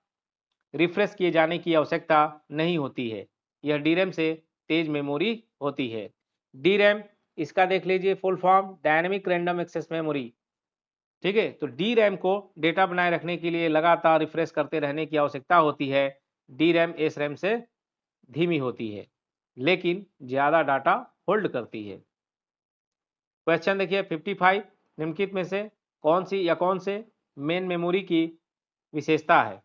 रिफ्रेश किए जाने की आवश्यकता नहीं होती है, यह डी रैम से तेज मेमोरी होती है। डी रैम, इसका देख लीजिए full form, dynamic random access memory. ठीक है, तो डी रैम को डेटा बनाए रखने के लिए लगातार रिफ्रेश करते रहने की आवश्यकता होती है। डी रैम एस रैम से धीमी होती है, लेकिन ज़्यादा डाटा होल्ड करती है। क्वेश्चन देखिए 55, निम्नलिखित में से कौन सी या कौन से मेन मेमोरी की विशेषता है।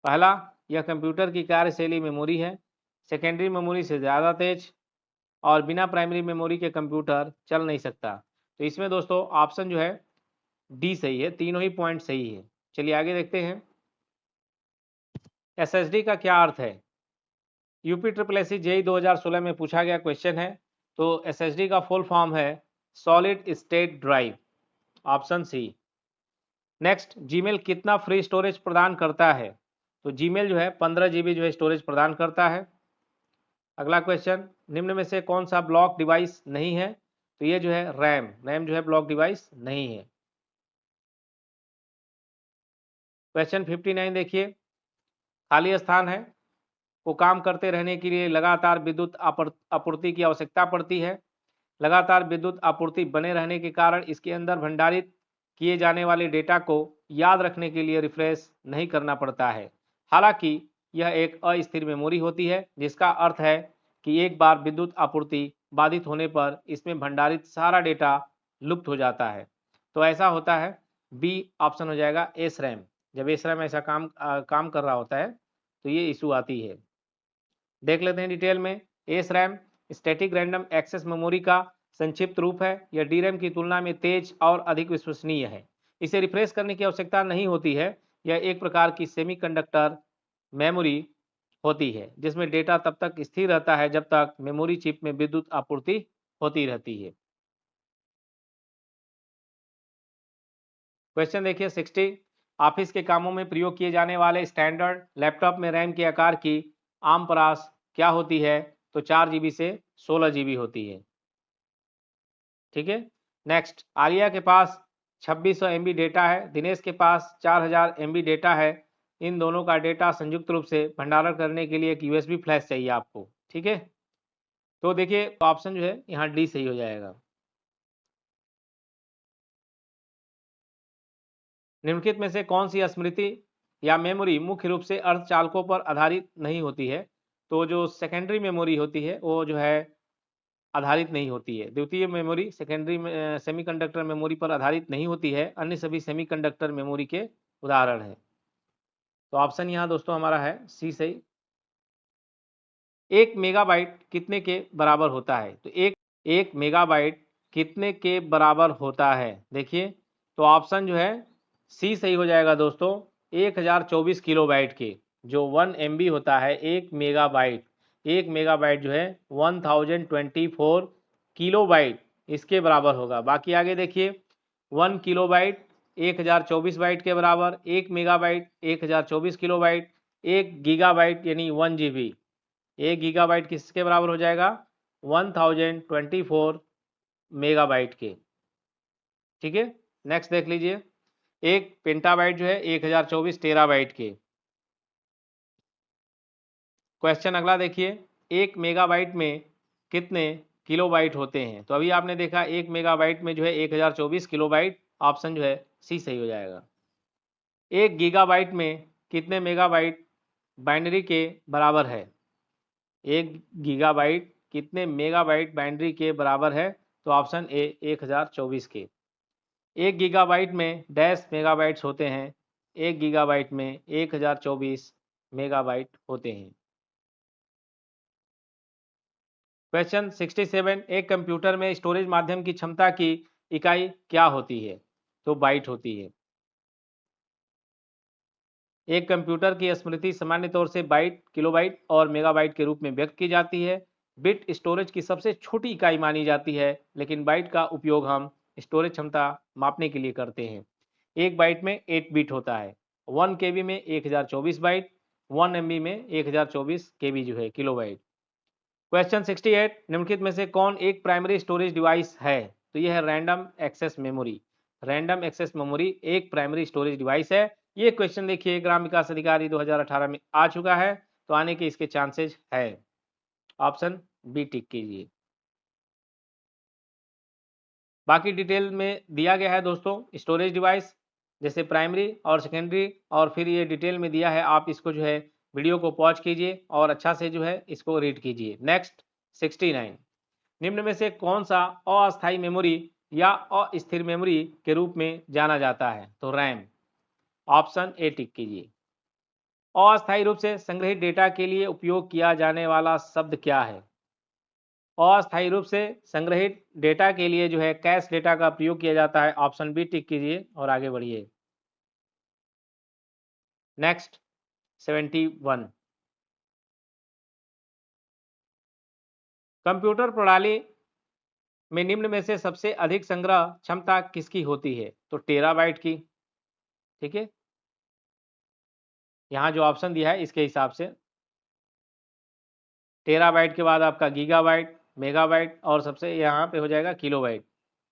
पहला, यह कंप्यूटर की कार्यशैली मेमोरी है। सेकेंडरी मेमोरी से ज़्यादा तेज, और बिना प्राइमरी मेमोरी के कंप्यूटर चल नहीं सकता। तो इसमें दोस्तों ऑप्शन जो है डी सही है, तीनों ही पॉइंट सही है। चलिए आगे देखते हैं। एसएसडी का क्या अर्थ है। UP triple S C JE 2016 में पूछा गया क्वेश्चन है। तो एसएसडी का फुल फॉर्म है solid state drive, option C. Next, Gmail कितना फ्री स्टोरेज प्रदान करता है। तो जीमेल जो है 15 GB जो है स्टोरेज प्रदान करता है। अगला क्वेश्चन, निम्न में से कौन सा ब्लॉक डिवाइस नहीं है। तो ये जो है रैम, रैम जो है ब्लॉक डिवाइस नहीं है। क्वेश्चन 59 देखिए, खाली स्थान है को काम करते रहने के लिए लगातार विद्युत आपूर्ति की आवश्यकता पड़ती है। लगातार विद्युत आपूर्ति बने रहने के कारण इसके अंदर भंडारित किए जाने वाले डेटा को याद रखने के लिए रिफ्रेश नहीं करना पड़ता है। हालांकि यह एक अस्थिर मेमोरी होती है, जिसका अर्थ है कि एक बार विद्युत आपूर्ति बाधित होने पर इसमें भंडारित सारा डेटा लुप्त हो जाता है। तो ऐसा होता है, बी ऑप्शन हो जाएगा एस रैम। जब एस रैम ऐसा काम कर रहा होता है तो ये इशू आती है। देख लेते हैं डिटेल में। S RAM static random access memory का संक्षिप्त रूप है। यह डी रैम की तुलना में तेज और अधिक विश्वसनीय है। इसे रिफ्रेश करने की आवश्यकता नहीं होती है। यह एक प्रकार की सेमीकंडक्टर मेमोरी होती है, जिसमें डेटा तब तक स्थिर रहता है जब तक मेमोरी चिप में विद्युत आपूर्ति होती रहती है। क्वेश्चन देखिए 60, ऑफिस के कामों में प्रयोग किए जाने वाले स्टैंडर्ड लैपटॉप में रैम के आकार की आम परास क्या होती है। तो 4 GB से 16 GB होती है। ठीक है, नेक्स्ट, आलिया के पास 2600 MB डेटा है, दिनेश के पास 4000 MB डेटा है। इन दोनों का डेटा संयुक्त रूप से भंडारण करने के लिए एक USB फ्लैश चाहिए आपको। ठीक है, तो देखिए ऑप्शन जो है यहाँ डी सही हो जाएगा। निम्नलिखित में से कौन सी स्मृति या मेमोरी मुख्य रूप से अर्धचालकों पर आधारित नहीं होती है। तो जो सेकेंडरी मेमोरी होती है वो जो है आधारित नहीं होती है। द्वितीय मेमोरी सेकेंडरी सेमीकंडक्टर मेमोरी पर आधारित नहीं होती है, अन्य सभी सेमीकंडक्टर मेमोरी के उदाहरण है। तो ऑप्शन यहाँ दोस्तों हमारा है सी सही। 1 मेगाबाइट कितने के बराबर होता है। तो एक मेगाबाइट कितने के बराबर होता है। देखिए तो ऑप्शन जो है सी सही हो जाएगा दोस्तों, 1024 किलोबाइट के। जो 1 MB होता है 1 मेगाबाइट, 1 मेगाबाइट जो है 1024 किलोबाइट इसके बराबर होगा। बाकी आगे देखिए 1 किलोबाइट 1024 बाइट के बराबर, 1 मेगाबाइट 1024 किलोबाइट, 1 गीगाबाइट यानी 1 GB, 1 गीगाबाइट किसके बराबर हो जाएगा 1024 मेगाबाइट के। ठीक है, नेक्स्ट देख लीजिए, एक पेंटाबाइट जो है 1024 टेराबाइट के। क्वेश्चन अगला देखिए, 1 मेगाबाइट में कितने किलोबाइट होते हैं। तो अभी आपने देखा 1 मेगाबाइट में जो है 1024 किलोबाइट, ऑप्शन जो है सी सही हो जाएगा। 1 गीगाबाइट में कितने मेगाबाइट बाइनरी के बराबर है? 1 गीगाबाइट कितने मेगाबाइट बाइनरी के बराबर है? तो ऑप्शन ए 1024 के। 1 गीगाबाइट में डैश मेगाबाइट्स होते हैं, 1 गीगाबाइट में 1024 मेगाबाइट होते हैं। क्वेश्चन 67, एक कंप्यूटर में स्टोरेज माध्यम की क्षमता की इकाई क्या होती है? तो बाइट होती है। एक कंप्यूटर की स्मृति सामान्य तौर से बाइट, किलोबाइट और मेगाबाइट के रूप में व्यक्त की जाती है। बिट स्टोरेज की सबसे छोटी इकाई मानी जाती है, लेकिन बाइट का उपयोग हम स्टोरेज क्षमता मापने के लिए करते हैं। एक बाइट में 8 बिट होता है। 1 केबी में 1024 बाइट, 1 एमबी में 1024 केबी जो है किलोबाइट। क्वेश्चन 68, निम्नलिखित में से कौन एक प्राइमरी स्टोरेज डिवाइस है? तो यह है random access memory. Random access memory एक प्राइमरी स्टोरेज डिवाइस है। ये क्वेश्चन देखिए ग्राम विकास अधिकारी 2018 में आ चुका है, तो आने के इसके चांसेस है। ऑप्शन बी टिक कीजिए। बाकी डिटेल में दिया गया है दोस्तों स्टोरेज डिवाइस, जैसे प्राइमरी और सेकेंडरी, और फिर ये डिटेल में दिया है। आप इसको जो है वीडियो को पॉज कीजिए और अच्छा से जो है इसको रीड कीजिए। नेक्स्ट 69, निम्न में से कौन सा अस्थायी मेमोरी या अस्थिर मेमोरी के रूप में जाना जाता है? तो रैम। ऑप्शन ए टिक कीजिए। अस्थायी रूप से संग्रहित डेटा के लिए उपयोग किया जाने वाला शब्द क्या है? अस्थायी रूप से संग्रहित डेटा के लिए जो है कैश डेटा का प्रयोग किया जाता है। ऑप्शन बी टिक कीजिए और आगे बढ़िए। नेक्स्ट 71, कंप्यूटर प्रणाली में निम्न में से सबसे अधिक संग्रह क्षमता किसकी होती है? तो टेराबाइट की। ठीक है, यहाँ जो ऑप्शन दिया है इसके हिसाब से टेराबाइट के बाद आपका गीगाबाइट, मेगाबाइट और सबसे यहाँ पे हो जाएगा किलोबाइट,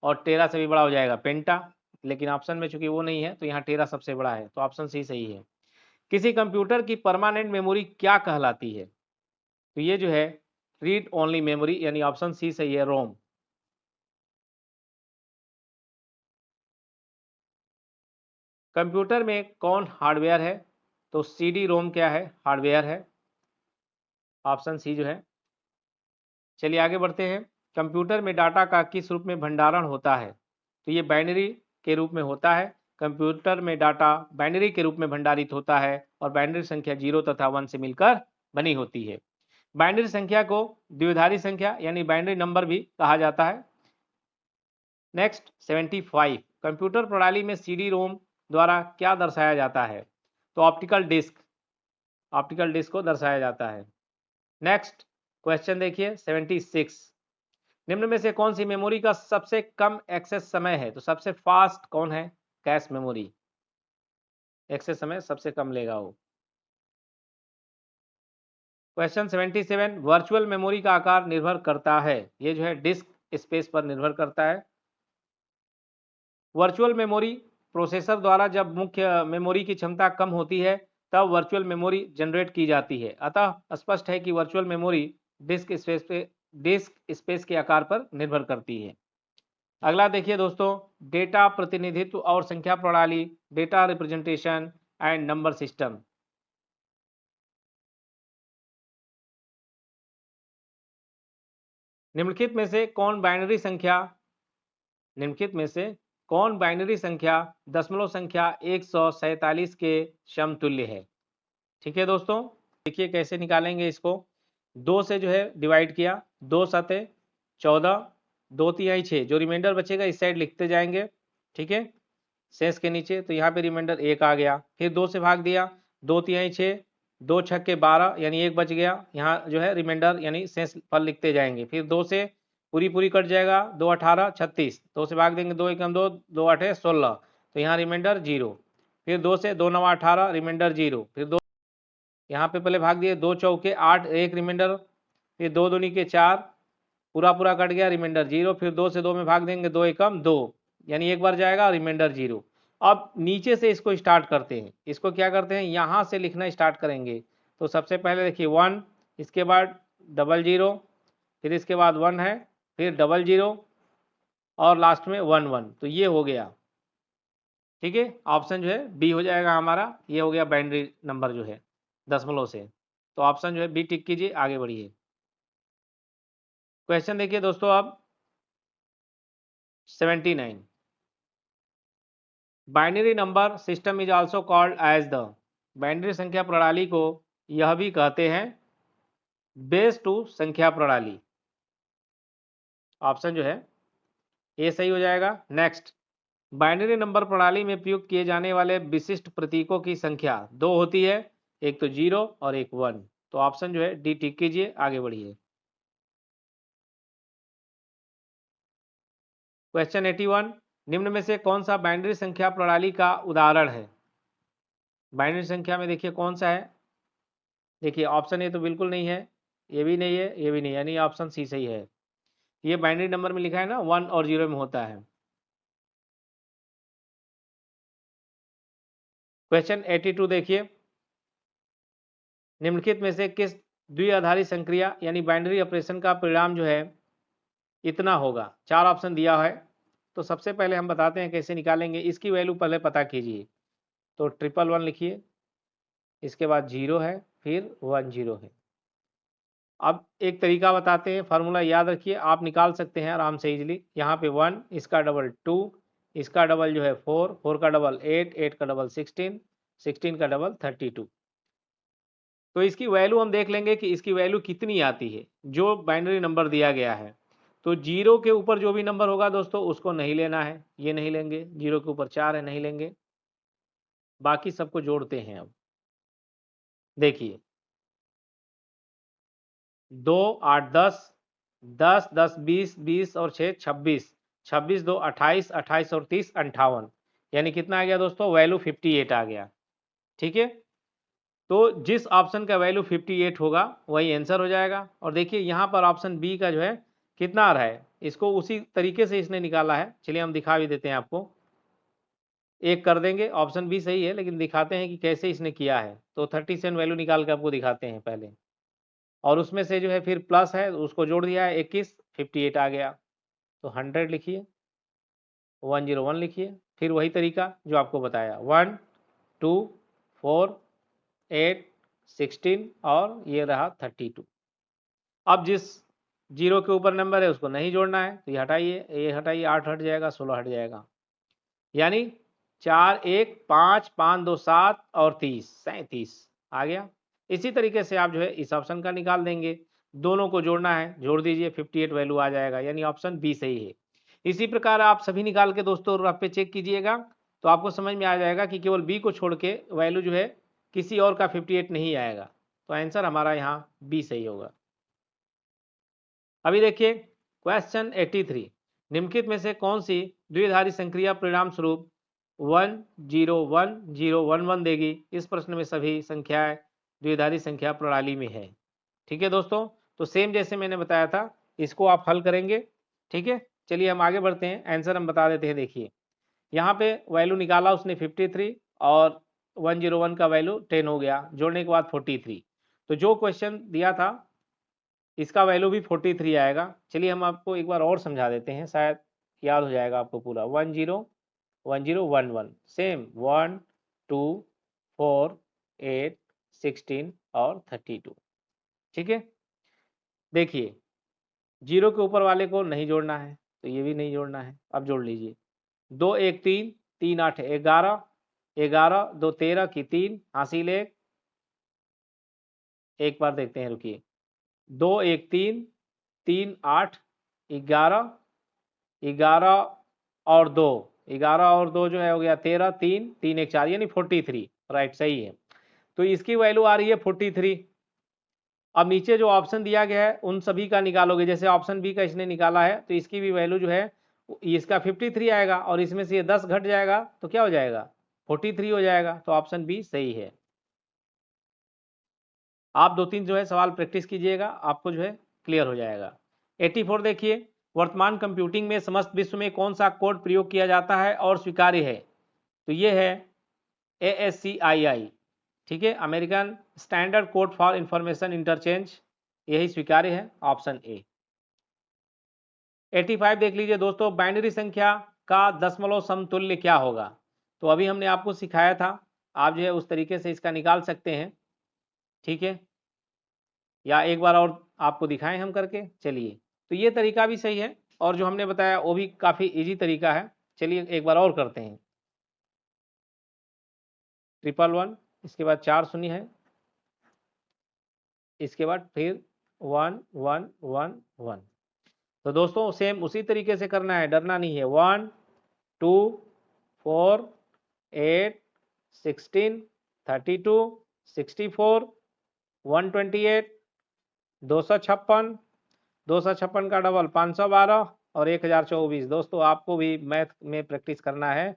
और टेरा से भी बड़ा हो जाएगा पेंटा, लेकिन ऑप्शन में चूंकि वो नहीं है तो यहाँ टेरा सबसे बड़ा है, तो ऑप्शन सी सही है। किसी कंप्यूटर की परमानेंट मेमोरी क्या कहलाती है? तो ये जो है रीड ओनली मेमोरी, यानी ऑप्शन सी सही है, रोम। कंप्यूटर में कौन हार्डवेयर है? तो सीडी रोम क्या है? हार्डवेयर है। ऑप्शन सी जो है। चलिए आगे बढ़ते हैं। कंप्यूटर में डाटा का किस रूप में भंडारण होता है? तो ये बाइनरी के रूप में होता है। कंप्यूटर में डाटा बाइनरी के रूप में भंडारित होता है और बाइनरी संख्या 0 तथा 1 से मिलकर बनी होती है। बाइनरी संख्या को द्विआधारी संख्या यानी बाइनरी नंबर भी कहा जाता है। नेक्स्ट 75, कंप्यूटर प्रणाली में सीडी रोम द्वारा क्या दर्शाया जाता है? तो ऑप्टिकल डिस्क, ऑप्टिकल डिस्क को दर्शाया जाता है। नेक्स्ट क्वेश्चन देखिए 76, निम्न में से कौन सी मेमोरी का सबसे कम एक्सेस समय है? तो सबसे फास्ट कौन है? कैश मेमोरी, एक्सेस समय सबसे कम लेगा वो। क्वेश्चन 77, वर्चुअल मेमोरी का आकार निर्भर करता है, ये जो है डिस्क स्पेस पर निर्भर करता है। वर्चुअल मेमोरी प्रोसेसर द्वारा जब मुख्य मेमोरी की क्षमता कम होती है तब वर्चुअल मेमोरी जनरेट की जाती है। अतः स्पष्ट है कि वर्चुअल मेमोरी डिस्क स्पेस के आकार पर निर्भर करती है। अगला देखिए दोस्तों, डेटा प्रतिनिधित्व और संख्या प्रणाली, data representation and number system. निम्नलिखित में से कौन बाइनरी संख्या, निम्नलिखित में से कौन बाइनरी संख्या दशमलव संख्या 147 के समतुल्य है? ठीक है दोस्तों, देखिए कैसे निकालेंगे इसको। 2 से जो है डिवाइड किया, 2 सते 14, 2 तिहाई 6, जो रिमाइंडर बचेगा इस साइड लिखते जाएंगे। ठीक है, शेष के नीचे, तो यहाँ पे रिमाइंडर 1 आ गया। फिर 2 से भाग दिया, 2 तिहाई 6, 2 छक्के 12 यानी 1 बच गया। यहाँ जो है रिमाइंडर यानी शेष फल लिखते जाएंगे। फिर 2 से पूरी पूरी कट जाएगा, 2 18 36, 2 से भाग देंगे, 2 एकम 2, 2 8 16, तो यहाँ रिमाइंडर 0। फिर 2 से 2 9 18, रिमाइंडर 0। फिर 2 यहाँ पे पहले भाग दिए, 2 चौके 8, 1 रिमाइंडर। फिर 2 दूनी के 4, पूरा पूरा कट गया, रिमाइंडर 0। फिर 2 से 2 में भाग देंगे, 2 एकम 2, यानी एक बार जाएगा, रिमाइंडर 0। अब नीचे से इसको स्टार्ट करते हैं। इसको क्या करते हैं, यहाँ से लिखना स्टार्ट करेंगे। तो सबसे पहले देखिए 1, इसके बाद 00, फिर इसके बाद 1 है, फिर 00 और लास्ट में 11, तो ये हो गया। ठीक है, ऑप्शन जो है बी हो जाएगा हमारा। ये हो गया बाइनरी नंबर जो है दशमलव से, तो ऑप्शन जो है बी टिक कीजिए, आगे बढ़िए। क्वेश्चन देखिए दोस्तों अब 79, binary number system is also called as the, binary संख्या प्रणाली को यह भी कहते हैं बेस टू संख्या प्रणाली। ऑप्शन जो है ए सही हो जाएगा। नेक्स्ट, बाइनरी नंबर प्रणाली में प्रयुक्त किए जाने वाले विशिष्ट प्रतीकों की संख्या 2 होती है, एक तो 0 और एक 1, तो ऑप्शन जो है डी टिक कीजिए, आगे बढ़िए। क्वेश्चन 81, निम्न में से कौन सा बाइनरी संख्या प्रणाली का उदाहरण है? बाइनरी संख्या में देखिए कौन सा है, देखिए ऑप्शन ए तो बिल्कुल नहीं है, ये भी नहीं है, ये भी नहीं, यानी ऑप्शन सी सही है। ये बाइनरी नंबर में लिखा है ना 1 और 0 में होता है। क्वेश्चन 82 देखिए, निम्नलिखित में से किस द्विआधारी संक्रिया यानी बाइनरी ऑपरेशन का परिणाम जो है इतना होगा? 4 ऑप्शन दिया है, तो सबसे पहले हम बताते हैं कैसे निकालेंगे। इसकी वैल्यू पहले पता कीजिए, तो 111 लिखिए, इसके बाद 0 है, फिर 10 है। अब एक तरीका बताते हैं, फार्मूला याद रखिए, आप निकाल सकते हैं आराम से इजीली। यहाँ पे 1, इसका डबल 2, इसका डबल जो है 4, 4 का डबल 8, 8 का डबल 16, 16 का डबल 32। तो इसकी वैल्यू हम देख लेंगे कि इसकी वैल्यू कितनी आती है जो बाइनरी नंबर दिया गया है। तो 0 के ऊपर जो भी नंबर होगा दोस्तों उसको नहीं लेना है, ये नहीं लेंगे। 0 के ऊपर 4 है, नहीं लेंगे। बाकी सबको जोड़ते हैं। अब देखिए 2 8 10, 10 10 20, 20 और 6 26, 26 2 28, 28 और 30 58, यानी कितना आ गया दोस्तों? वैल्यू 58 आ गया। ठीक है, तो जिस ऑप्शन का वैल्यू 58 होगा वही आंसर हो जाएगा। और देखिए यहाँ पर ऑप्शन बी का जो है कितना आ रहा है, इसको उसी तरीके से इसने निकाला है। चलिए हम दिखा भी देते हैं आपको, एक कर देंगे। ऑप्शन बी सही है, लेकिन दिखाते हैं कि कैसे इसने किया है। तो 37 वैल्यू निकाल के आपको दिखाते हैं पहले, और उसमें से जो है फिर प्लस है उसको जोड़ दिया है 21, 58 आ गया। तो 100 लिखिए, 101 लिखिए, फिर वही तरीका जो आपको बताया, 1 2 4 8 16 और ये रहा 32। अब जिस 0 के ऊपर नंबर है उसको नहीं जोड़ना है, तो ये हटाइए, 8 हट जाएगा, 16 हट जाएगा, यानी 4 1 5 5 2 7 और 30 37 आ गया। इसी तरीके से आप जो है इस ऑप्शन का निकाल देंगे, दोनों को जोड़ना है, जोड़ दीजिए, 58 वैल्यू आ जाएगा, यानी ऑप्शन बी सही है। इसी प्रकार आप सभी निकाल के दोस्तों रफ पे चेक कीजिएगा, तो आपको समझ में आ जाएगा कि केवल बी को छोड़ के वैल्यू जो है किसी और का 58 नहीं आएगा। तो आंसर हमारा यहाँ बी सही होगा। अभी देखिए क्वेश्चन 83, निम्नलिखित में से कौन सी द्विआधारी संक्रिया परिणाम स्वरूप 1 0 1 0 1 1 देगी? इस प्रश्न में सभी संख्याएं द्विआधारी संख्या प्रणाली में है। ठीक है दोस्तों, तो सेम जैसे मैंने बताया था इसको आप हल करेंगे। ठीक है, चलिए हम आगे बढ़ते हैं, आंसर हम बता देते हैं। देखिए यहाँ पे वैल्यू निकाला उसने 53 और 101 का वैल्यू 10 हो गया, जोड़ने के बाद 43। तो जो क्वेश्चन दिया था इसका वैल्यू भी 43 आएगा। चलिए हम आपको एक बार और समझा देते हैं, शायद याद हो जाएगा आपको पूरा। 1 0 1 0 1 1, सेम 1 2 4 8 16 और 32। ठीक है, देखिए 0 के ऊपर वाले को नहीं जोड़ना है, तो ये भी नहीं जोड़ना है। अब जोड़ लीजिए, 2 1 3 3 8 11, 11 2 13 की 3 हासिल एक बार देखते हैं, रुकिए। 2 1 3 3 8 11, 11 और 2, 11 और 2 जो है हो गया 13, 3 3 1 4, यानी 43। राइट, सही है। तो इसकी वैल्यू आ रही है 43। अब नीचे जो ऑप्शन दिया गया है उन सभी का निकालोगे, जैसे ऑप्शन बी का इसने निकाला है, तो इसकी भी वैल्यू जो है इसका 53 आएगा, और इसमें से ये 10 घट जाएगा तो क्या हो जाएगा? 43 हो जाएगा। तो ऑप्शन बी सही है। आप 2-3 जो है सवाल प्रैक्टिस कीजिएगा, आपको जो है क्लियर हो जाएगा। 84 देखिए, वर्तमान कंप्यूटिंग में समस्त विश्व में कौन सा कोड प्रयोग किया जाता है और स्वीकार्य है? तो ये है ASCII। ठीक है, American standard code for information interchange, यही स्वीकार्य है, ऑप्शन ए। 85 देख लीजिए दोस्तों, बाइनरी संख्या का दशमलव समतुल्य क्या होगा? तो अभी हमने आपको सिखाया था, आप जो है उस तरीके से इसका निकाल सकते हैं, ठीक है, या एक बार और आपको दिखाएं हम करके। चलिए, तो ये तरीका भी सही है और जो हमने बताया वो भी काफ़ी इजी तरीका है। चलिए एक बार और करते हैं। 111, इसके बाद 4 शून्य है, इसके बाद फिर 1 1 1 1। तो दोस्तों सेम उसी तरीके से करना है, डरना नहीं है। 1 2 4 8 16 32 64 128 256 256 का डबल 512 और 1024। दोस्तों आपको भी मैथ में प्रैक्टिस करना है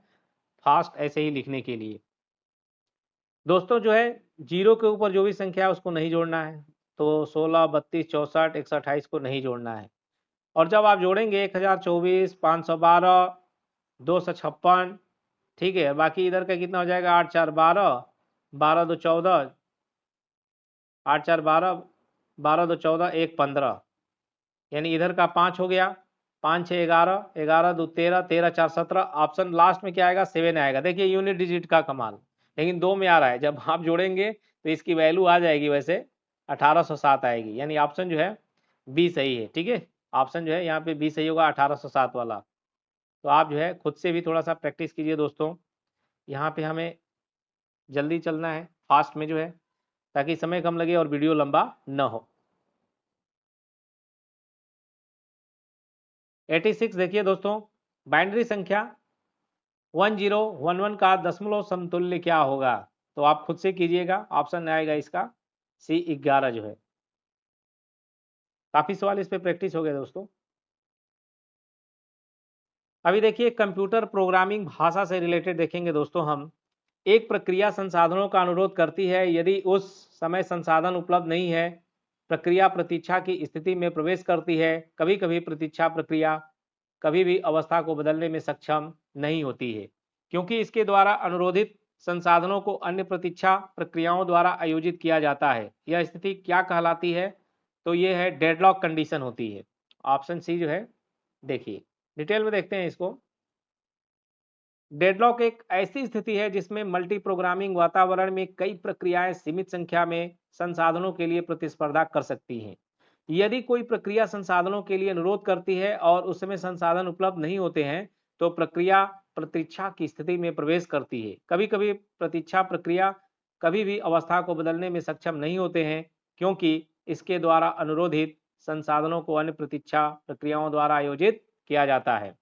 फास्ट ऐसे ही लिखने के लिए। दोस्तों जो है जीरो के ऊपर जो भी संख्या है उसको नहीं जोड़ना है, तो 16 32 64 128 को नहीं जोड़ना है। और जब आप जोड़ेंगे 1024 512 256, ठीक है, बाकी इधर का कितना हो जाएगा 8 4 12 12 2 14 8 4 12 12 2 14 1 15, यानी इधर का 5 हो गया, 5 6 11 11 2 13 13 4 17। ऑप्शन लास्ट में क्या आएगा 7 आएगा। देखिए यूनिट डिजिट का कमाल, लेकिन 2 में आ रहा है। जब आप जोड़ेंगे तो इसकी वैल्यू आ जाएगी वैसे 1807 आएगी, यानी ऑप्शन जो है बी सही है। ठीक है, ऑप्शन जो है यहाँ पे बी सही होगा 1807 वाला। तो आप जो है खुद से भी थोड़ा सा प्रैक्टिस कीजिए दोस्तों, यहाँ पे हमें जल्दी चलना है फास्ट में जो है, ताकि समय कम लगे और वीडियो लंबा न हो। 86 देखिए दोस्तों, बाइनरी संख्या 1011 का दशमलव समतुल्य क्या होगा? तो आप खुद से कीजिएगा, ऑप्शन आएगा इसका C11 जो है। काफी सवाल इस पे प्रैक्टिस हो गए दोस्तों। अभी देखिए कंप्यूटर प्रोग्रामिंग भाषा से रिलेटेड देखेंगे दोस्तों हम। एक प्रक्रिया संसाधनों का अनुरोध करती है, यदि उस समय संसाधन उपलब्ध नहीं है, प्रक्रिया प्रतीक्षा की स्थिति में प्रवेश करती है। कभी कभी प्रतीक्षा प्रक्रिया कभी भी अवस्था को बदलने में सक्षम नहीं होती है, क्योंकि इसके द्वारा अनुरोधित संसाधनों को अन्य प्रतीक्षा प्रक्रियाओं द्वारा आयोजित किया जाता है। यह स्थिति क्या कहलाती है? तो ये है डेडलॉक कंडीशन होती है। ऑप्शन सी जो है, देखिए डिटेल में देखते हैं इसको। डेडलॉक एक ऐसी स्थिति है जिसमें मल्टी प्रोग्रामिंग वातावरण में कई प्रक्रियाएं सीमित संख्या में संसाधनों के लिए प्रतिस्पर्धा कर सकती हैं। यदि कोई प्रक्रिया संसाधनों के लिए अनुरोध करती है और उस समय संसाधन उपलब्ध नहीं होते हैं, तो प्रक्रिया प्रतीक्षा की स्थिति में प्रवेश करती है। कभी कभी प्रतीक्षा प्रक्रिया कभी भी अवस्था को बदलने में सक्षम नहीं होते हैं, क्योंकि इसके द्वारा अनुरोधित संसाधनों को अन्य प्रतीक्षा प्रक्रियाओं द्वारा आयोजित किया जाता है।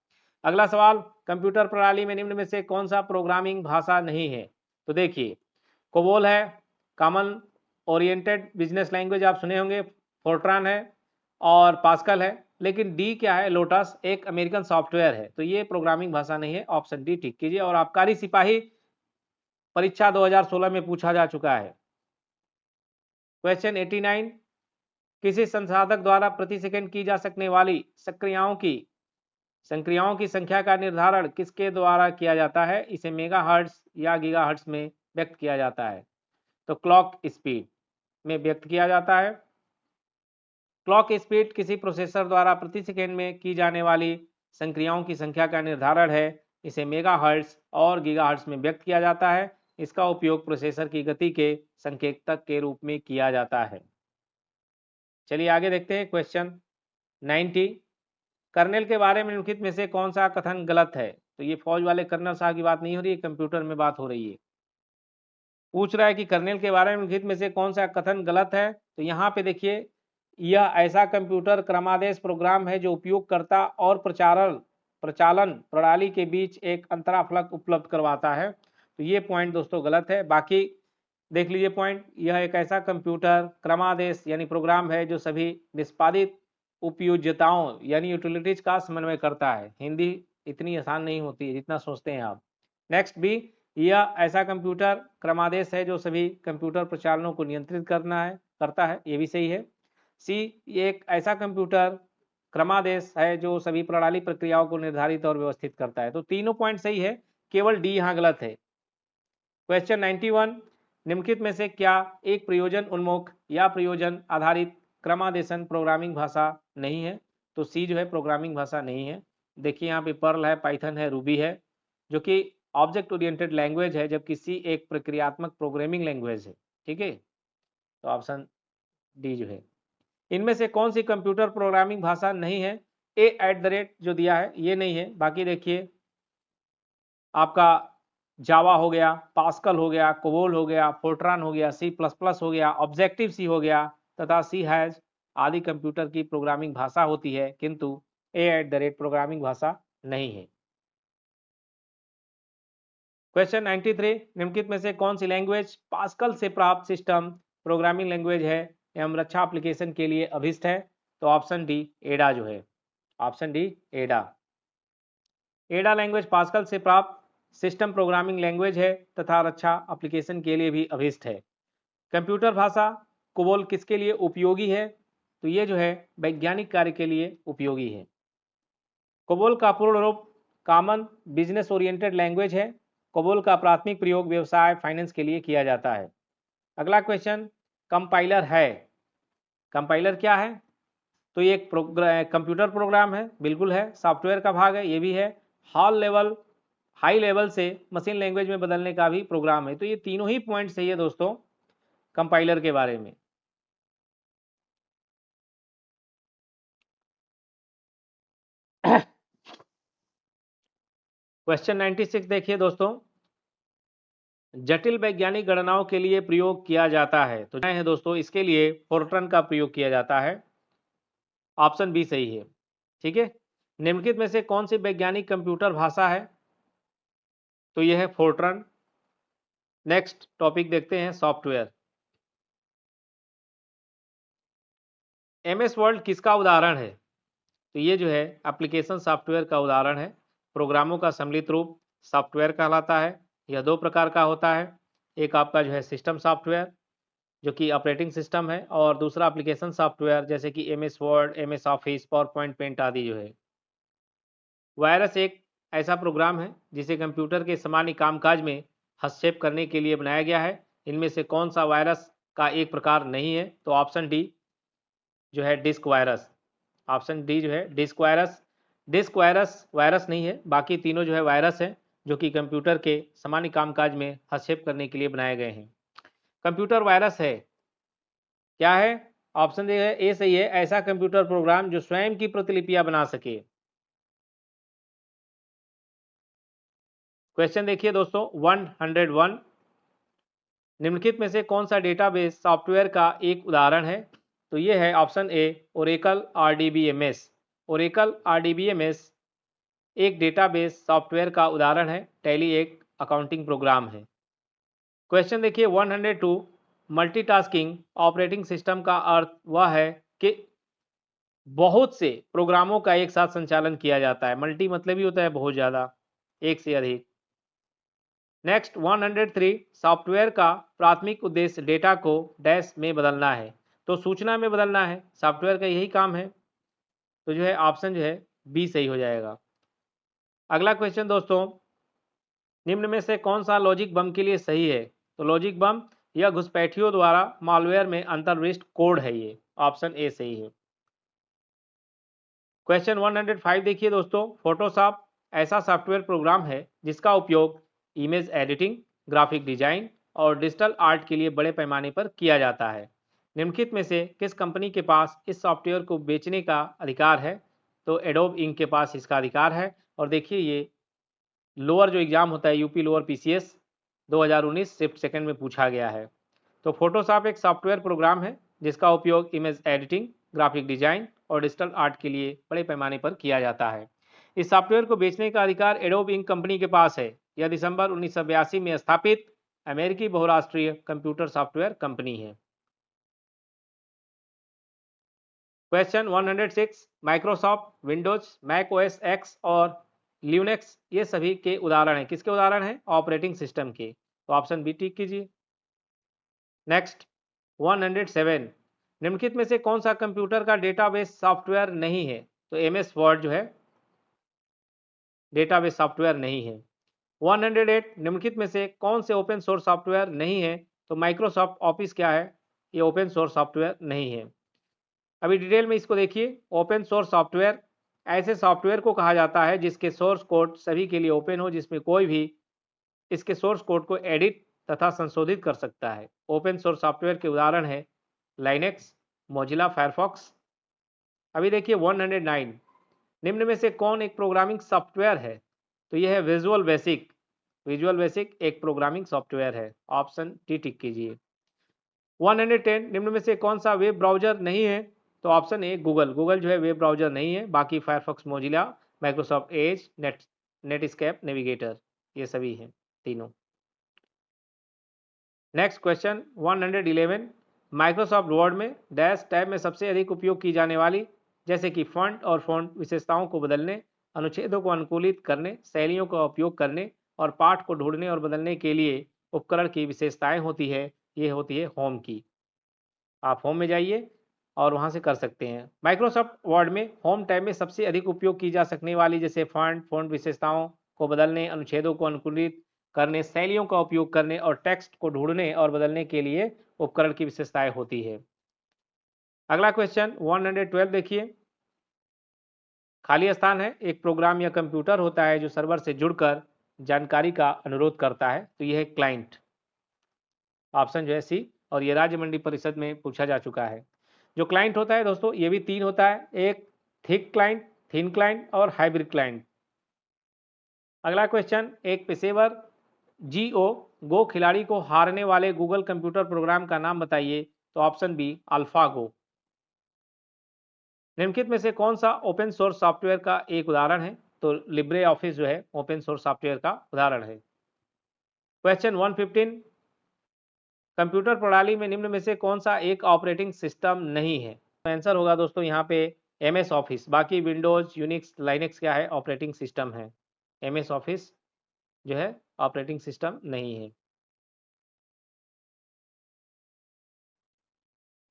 अगला सवाल, कंप्यूटर प्रणाली में निम्न में से कौन सा प्रोग्रामिंग भाषा नहीं है? तो देखिए कोबोल है, कॉमन ओरिएंटेड बिजनेस लैंग्वेज आप सुने होंगे, फोर्ट्रान है और पास्कल है। लेकिन डी क्या है? लोटस एक अमेरिकन सॉफ्टवेयर है, तो ये प्रोग्रामिंग भाषा नहीं है। ऑप्शन डी ठीक कीजिए। और आबकारी सिपाही परीक्षा 2016 में पूछा जा चुका है। क्वेश्चन 89, किसी संसाधक द्वारा प्रति सेकंड की जा सकने वाली संक्रियाओं की संख्या का निर्धारण किसके द्वारा किया जाता है? इसे मेगाहर्ट्ज या गीगाहर्ट्ज में व्यक्त किया जाता है। तो क्लॉक स्पीड में व्यक्त किया जाता है। क्लॉक स्पीड किसी प्रोसेसर द्वारा प्रति सेकंड में की जाने वाली संक्रियाओं की संख्या का निर्धारण है। इसे मेगाहर्ट्ज और गीगाहर्ट्ज में व्यक्त किया जाता है। इसका उपयोग प्रोसेसर की गति के संकेतक के रूप में किया जाता है। चलिए आगे देखते हैं क्वेश्चन 90, कर्नेल के बारे में निम्नलिखित में से कौन सा कथन गलत है? तो ये फौज वाले कर्नल साहब की बात नहीं हो रही है, कंप्यूटर में बात हो रही है। पूछ रहा है कि कर्नेल के बारे में निम्नलिखित में से कौन सा कथन गलत है? तो यहाँ पे देखिए, यह ऐसा कंप्यूटर क्रमादेश प्रोग्राम है जो उपयोगकर्ता और प्रचालन प्रणाली के बीच एक अंतराफलक उपलब्ध करवाता है। तो ये पॉइंट दोस्तों गलत है। बाकी देख लीजिए पॉइंट, यह एक ऐसा कंप्यूटर क्रमादेश यानी प्रोग्राम है जो सभी निष्पादित उपयोज्यताओं यानी यूटिलिटीज का समन्वय करता है। हिंदी इतनी आसान नहीं होती है जितना सोचते हैं आप। नेक्स्ट बी, यह ऐसा कंप्यूटर क्रमादेश है जो सभी कंप्यूटर प्रचालनों को नियंत्रित करता है, ये भी सही है। सी, ये एक ऐसा कंप्यूटर क्रमादेश है जो सभी प्रणाली प्रक्रियाओं को निर्धारित और व्यवस्थित करता है। तो तीनों पॉइंट सही है, केवल डी यहाँ गलत है। क्वेश्चन 91, निम्नलिखित में से क्या एक प्रयोजन उन्मुख या प्रयोजन आधारित क्रमादेशन प्रोग्रामिंग भाषा नहीं है? तो सी जो है प्रोग्रामिंग भाषा नहीं है। देखिए यहाँ पे पर्ल है, पाइथन है, रूबी है, जो कि ऑब्जेक्ट ओरिएंटेड लैंग्वेज है, जबकि सी एक प्रक्रियात्मक प्रोग्रामिंग लैंग्वेज है। ठीक है, तो ऑप्शन डी जो है। इनमें से कौन सी कंप्यूटर प्रोग्रामिंग भाषा नहीं है? A@ जो दिया है ये नहीं है। बाकी देखिए आपका जावा हो गया, पास्कल हो गया, कोबोल हो गया, फोर्ट्रान हो गया, C++ हो गया, ऑब्जेक्टिव सी हो गया तथा सी हैज आदि कंप्यूटर की प्रोग्रामिंग भाषा होती है, किंतु A@ प्रोग्रामिंग भाषा नहीं है। क्वेश्चन 93, निम्नलिखित में से कौन सी लैंग्वेज पास्कल से प्राप्त सिस्टम प्रोग्रामिंग लैंग्वेज है एवं रक्षा एप्लीकेशन के लिए अभिष्ट है? तो ऑप्शन डी एडा जो है, ऑप्शन डी एडा। एडा लैंग्वेज पास्कल से प्राप्त सिस्टम प्रोग्रामिंग लैंग्वेज है तथा रक्षा एप्लीकेशन के लिए भी अभिष्ट है। कंप्यूटर भाषा कोबोल किसके लिए उपयोगी है? तो ये जो है वैज्ञानिक कार्य के लिए उपयोगी है। कोबोल का पूर्ण रूप कॉमन बिजनेस ओरिएंटेड लैंग्वेज है। कोबोल का प्राथमिक प्रयोग व्यवसाय फाइनेंस के लिए किया जाता है। अगला क्वेश्चन कंपाइलर है। कंपाइलर क्या है? तो ये एक कंप्यूटर प्रोग्राम है, बिल्कुल है, सॉफ्टवेयर का भाग है, ये भी है, हाई लेवल से मशीन लैंग्वेज में बदलने का भी प्रोग्राम है। तो ये तीनों ही पॉइंट सही है दोस्तों कंपाइलर के बारे में। क्वेश्चन 96 देखिए दोस्तों, जटिल वैज्ञानिक गणनाओं के लिए प्रयोग किया जाता है, तो है दोस्तों इसके लिए फोर्ट्रन का प्रयोग किया जाता है। ऑप्शन बी सही है। ठीक है, निम्नलिखित में से कौन सी वैज्ञानिक कंप्यूटर भाषा है? तो यह है फोर्ट्रन। नेक्स्ट टॉपिक देखते हैं सॉफ्टवेयर। MS वर्ड किसका उदाहरण है? तो ये जो है एप्लीकेशन सॉफ्टवेयर का उदाहरण है। प्रोग्रामों का सम्मिलित रूप सॉफ्टवेयर कहलाता है। यह दो प्रकार का होता है, एक आपका जो है सिस्टम सॉफ्टवेयर जो कि ऑपरेटिंग सिस्टम है, और दूसरा एप्लीकेशन सॉफ्टवेयर जैसे कि MS word, MS office, PowerPoint, paint आदि जो है। वायरस एक ऐसा प्रोग्राम है जिसे कंप्यूटर के सामान्य कामकाज में हस्तक्षेप करने के लिए बनाया गया है। इनमें से कौन सा वायरस का एक प्रकार नहीं है? तो ऑप्शन डी जो है डिस्क वायरस, ऑप्शन डी जो है disk virus. Disk virus virus नहीं है, बाकी तीनों जो है वायरस हैं जो कि कंप्यूटर के सामान्य कामकाज में हस्तक्षेप करने के लिए बनाए गए हैं। कंप्यूटर वायरस है क्या है? ऑप्शन ए सही है, ऐसा कंप्यूटर प्रोग्राम जो स्वयं की प्रतिलिपियां बना सके। क्वेश्चन देखिए दोस्तों 101, निम्नलिखित में से कौन सा डेटाबेस सॉफ्टवेयर का एक उदाहरण है? तो ये है option A Oracle RDBMS। Oracle RDBMS एक डेटाबेस सॉफ्टवेयर का उदाहरण है। टैली एक अकाउंटिंग प्रोग्राम है। क्वेश्चन देखिए 102, मल्टीटास्किंग ऑपरेटिंग सिस्टम का अर्थ वह है कि बहुत से प्रोग्रामों का एक साथ संचालन किया जाता है। मल्टी मतलब ही होता है बहुत ज़्यादा, एक से अधिक। नेक्स्ट 103, सॉफ्टवेयर का प्राथमिक उद्देश्य डेटा को डैश में बदलना है, तो सूचना में बदलना है, सॉफ्टवेयर का यही काम है। तो जो है ऑप्शन जो है बी सही हो जाएगा। अगला क्वेश्चन दोस्तों, निम्न में से कौन सा लॉजिक बम के लिए सही है? तो लॉजिक बम यह घुसपैठियों द्वारा मालवेयर में अंतर्विष्ट कोड है, ये ऑप्शन ए सही है। क्वेश्चन 105 देखिए दोस्तों, फोटोशॉप ऐसा सॉफ्टवेयर प्रोग्राम है जिसका उपयोग इमेज एडिटिंग, ग्राफिक डिजाइन और डिजिटल आर्ट के लिए बड़े पैमाने पर किया जाता है। निम्नलिखित में से किस कंपनी के पास इस सॉफ्टवेयर को बेचने का अधिकार है? तो एडोब इंक के पास इसका अधिकार है। और देखिए ये लोअर जो एग्जाम होता है UP lower PCS 2019 shift second में पूछा गया है। तो फोटोशॉप एक सॉफ्टवेयर प्रोग्राम है जिसका उपयोग इमेज एडिटिंग, ग्राफिक डिजाइन और डिजिटल आर्ट के लिए बड़े पैमाने पर किया जाता है। इस सॉफ्टवेयर को बेचने का अधिकार एडोब इंक कंपनी के पास है। यह दिसंबर 1982 में स्थापित अमेरिकी बहुराष्ट्रीय कंप्यूटर सॉफ्टवेयर कंपनी है। Question 106, Microsoft Windows, Mac OS X और लिनक्स ये सभी के उदाहरण हैं। किसके उदाहरण हैं? ऑपरेटिंग सिस्टम के। तो ऑप्शन बी टिक कीजिए। नेक्स्ट 107, निम्नलिखित में से कौन सा कंप्यूटर का डेटाबेस सॉफ्टवेयर नहीं है? तो MS वर्ड जो है डेटाबेस सॉफ्टवेयर नहीं है। 108, निम्नलिखित में से कौन से ओपन सोर्स सॉफ्टवेयर नहीं है? तो माइक्रोसॉफ्ट ऑफिस क्या है? ये ओपन सोर्स सॉफ्टवेयर नहीं है। अभी डिटेल में इसको देखिए। ओपन सोर्स सॉफ्टवेयर ऐसे सॉफ्टवेयर को कहा जाता है जिसके सोर्स कोड सभी के लिए ओपन हो, जिसमें कोई भी इसके सोर्स कोड को एडिट तथा संशोधित कर सकता है। ओपन सोर्स सॉफ्टवेयर के उदाहरण है लाइनेक्स, मोजिला फायरफॉक्स। अभी देखिए 109, निम्न में से कौन एक प्रोग्रामिंग सॉफ्टवेयर है? तो यह है विजुअल बेसिक। विजुअल बेसिक एक प्रोग्रामिंग सॉफ्टवेयर है, ऑप्शन टी टिक कीजिए। 110, निम्न में से कौन सा वेब ब्राउजर नहीं है? तो ऑप्शन ए गूगल। गूगल जो है वेब ब्राउजर नहीं है, बाकी Firefox, Mozilla, Microsoft Edge, Netscape, navigator, ये सभी हैं तीनों। नेक्स्ट क्वेश्चन 111, माइक्रोसॉफ्ट वर्ड में डैश टैब में सबसे अधिक उपयोग की जाने वाली, जैसे कि फॉन्ट और फॉन्ट विशेषताओं को बदलने, अनुच्छेदों को अनुकूलित करने, शैलियों का उपयोग करने और पाठ को ढूंढने और बदलने के लिए उपकरण की विशेषताएं होती है, ये होती है होम की। आप होम में जाइए और वहां से कर सकते हैं। माइक्रोसॉफ्ट वर्ड में होम टैब में सबसे अधिक उपयोग की जा सकने वाली, जैसे फॉन्ट विशेषताओं को बदलने, अनुच्छेदों को अनुकूलित करने, शैलियों का उपयोग करने और टेक्स्ट को ढूंढने और बदलने के लिए उपकरण की विशेषताएं होती है। अगला क्वेश्चन 112 देखिए, खाली स्थान है, एक प्रोग्राम या कंप्यूटर होता है जो सर्वर से जुड़कर जानकारी का अनुरोध करता है, तो यह है क्लाइंट। ऑप्शन जो है सी, और ये राज्य मंडी परिषद में पूछा जा चुका है। जो क्लाइंट होता है दोस्तों, ये भी तीन होता है, एक थिक क्लाइंट, थिन क्लाइंट और हाइब्रिड क्लाइंट। अगला क्वेश्चन, एक पेशेवर गो खिलाड़ी को हारने वाले गूगल कंप्यूटर प्रोग्राम का नाम बताइए, तो ऑप्शन बी अल्फागो। निम्नलिखित में से कौन सा ओपन सोर्स सॉफ्टवेयर का एक उदाहरण है? तो लिब्रे ऑफिस जो है ओपन सोर्स सॉफ्टवेयर का उदाहरण है। क्वेश्चन 115, कंप्यूटर प्रणाली में निम्न में से कौन सा एक ऑपरेटिंग सिस्टम नहीं है? तो आंसर होगा दोस्तों यहाँ पे MS ऑफिस। बाकी विंडोज, यूनिक्स, लाइनेक्स क्या है? ऑपरेटिंग सिस्टम है। MS ऑफिस जो है ऑपरेटिंग सिस्टम नहीं है।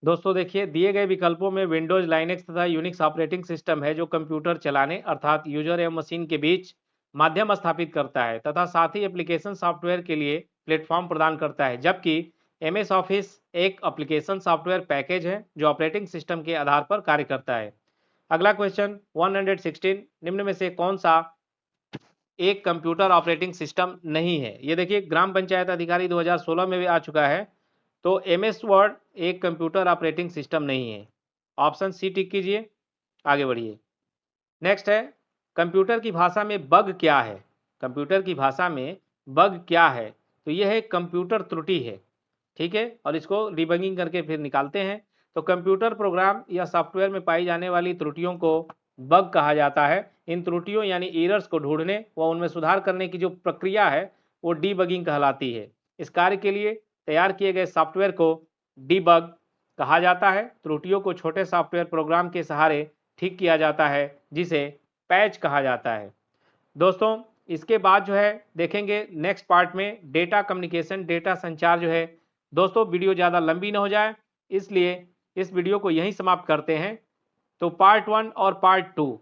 दोस्तों देखिए, दिए गए विकल्पों में विंडोज, लाइनेक्स तथा यूनिक्स ऑपरेटिंग सिस्टम है जो कंप्यूटर चलाने अर्थात यूजर एवं मशीन के बीच माध्यम स्थापित करता है तथा साथ ही एप्लीकेशन सॉफ्टवेयर के लिए प्लेटफॉर्म प्रदान करता है, जबकि MS ऑफिस एक एप्लीकेशन सॉफ्टवेयर पैकेज है जो ऑपरेटिंग सिस्टम के आधार पर कार्य करता है। अगला क्वेश्चन 116, निम्न में से कौन सा एक कंप्यूटर ऑपरेटिंग सिस्टम नहीं है? ये देखिए, ग्राम पंचायत अधिकारी 2016 में भी आ चुका है, तो MS वर्ड एक कंप्यूटर ऑपरेटिंग सिस्टम नहीं है। ऑप्शन सी टिक कीजिए, आगे बढ़िए। नेक्स्ट है, कंप्यूटर की भाषा में बग क्या है? कंप्यूटर की भाषा में बग क्या है? तो यह है कंप्यूटर त्रुटि है, ठीक है, और इसको डिबगिंग करके फिर निकालते हैं। तो कंप्यूटर प्रोग्राम या सॉफ्टवेयर में पाई जाने वाली त्रुटियों को बग कहा जाता है। इन त्रुटियों यानी एरर्स को ढूंढने व उनमें सुधार करने की जो प्रक्रिया है वो डीबगिंग कहलाती है। इस कार्य के लिए तैयार किए गए सॉफ्टवेयर को डीबग कहा जाता है। त्रुटियों को छोटे सॉफ्टवेयर प्रोग्राम के सहारे ठीक किया जाता है, जिसे पैच कहा जाता है। दोस्तों इसके बाद जो है देखेंगे नेक्स्ट पार्ट में डेटा कम्युनिकेशन, डेटा संचार जो है। दोस्तों वीडियो ज़्यादा लंबी ना हो जाए, इसलिए इस वीडियो को यहीं समाप्त करते हैं। तो पार्ट 1 और पार्ट 2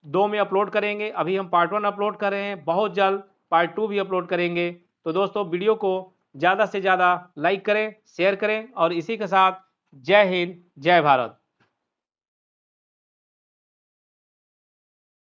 दो में अपलोड करेंगे। अभी हम पार्ट 1 अपलोड कर रहे हैं, बहुत जल्द पार्ट 2 भी अपलोड करेंगे। तो दोस्तों वीडियो को ज़्यादा से ज़्यादा लाइक करें, शेयर करें और इसी के साथ जय हिंद, जय भारत।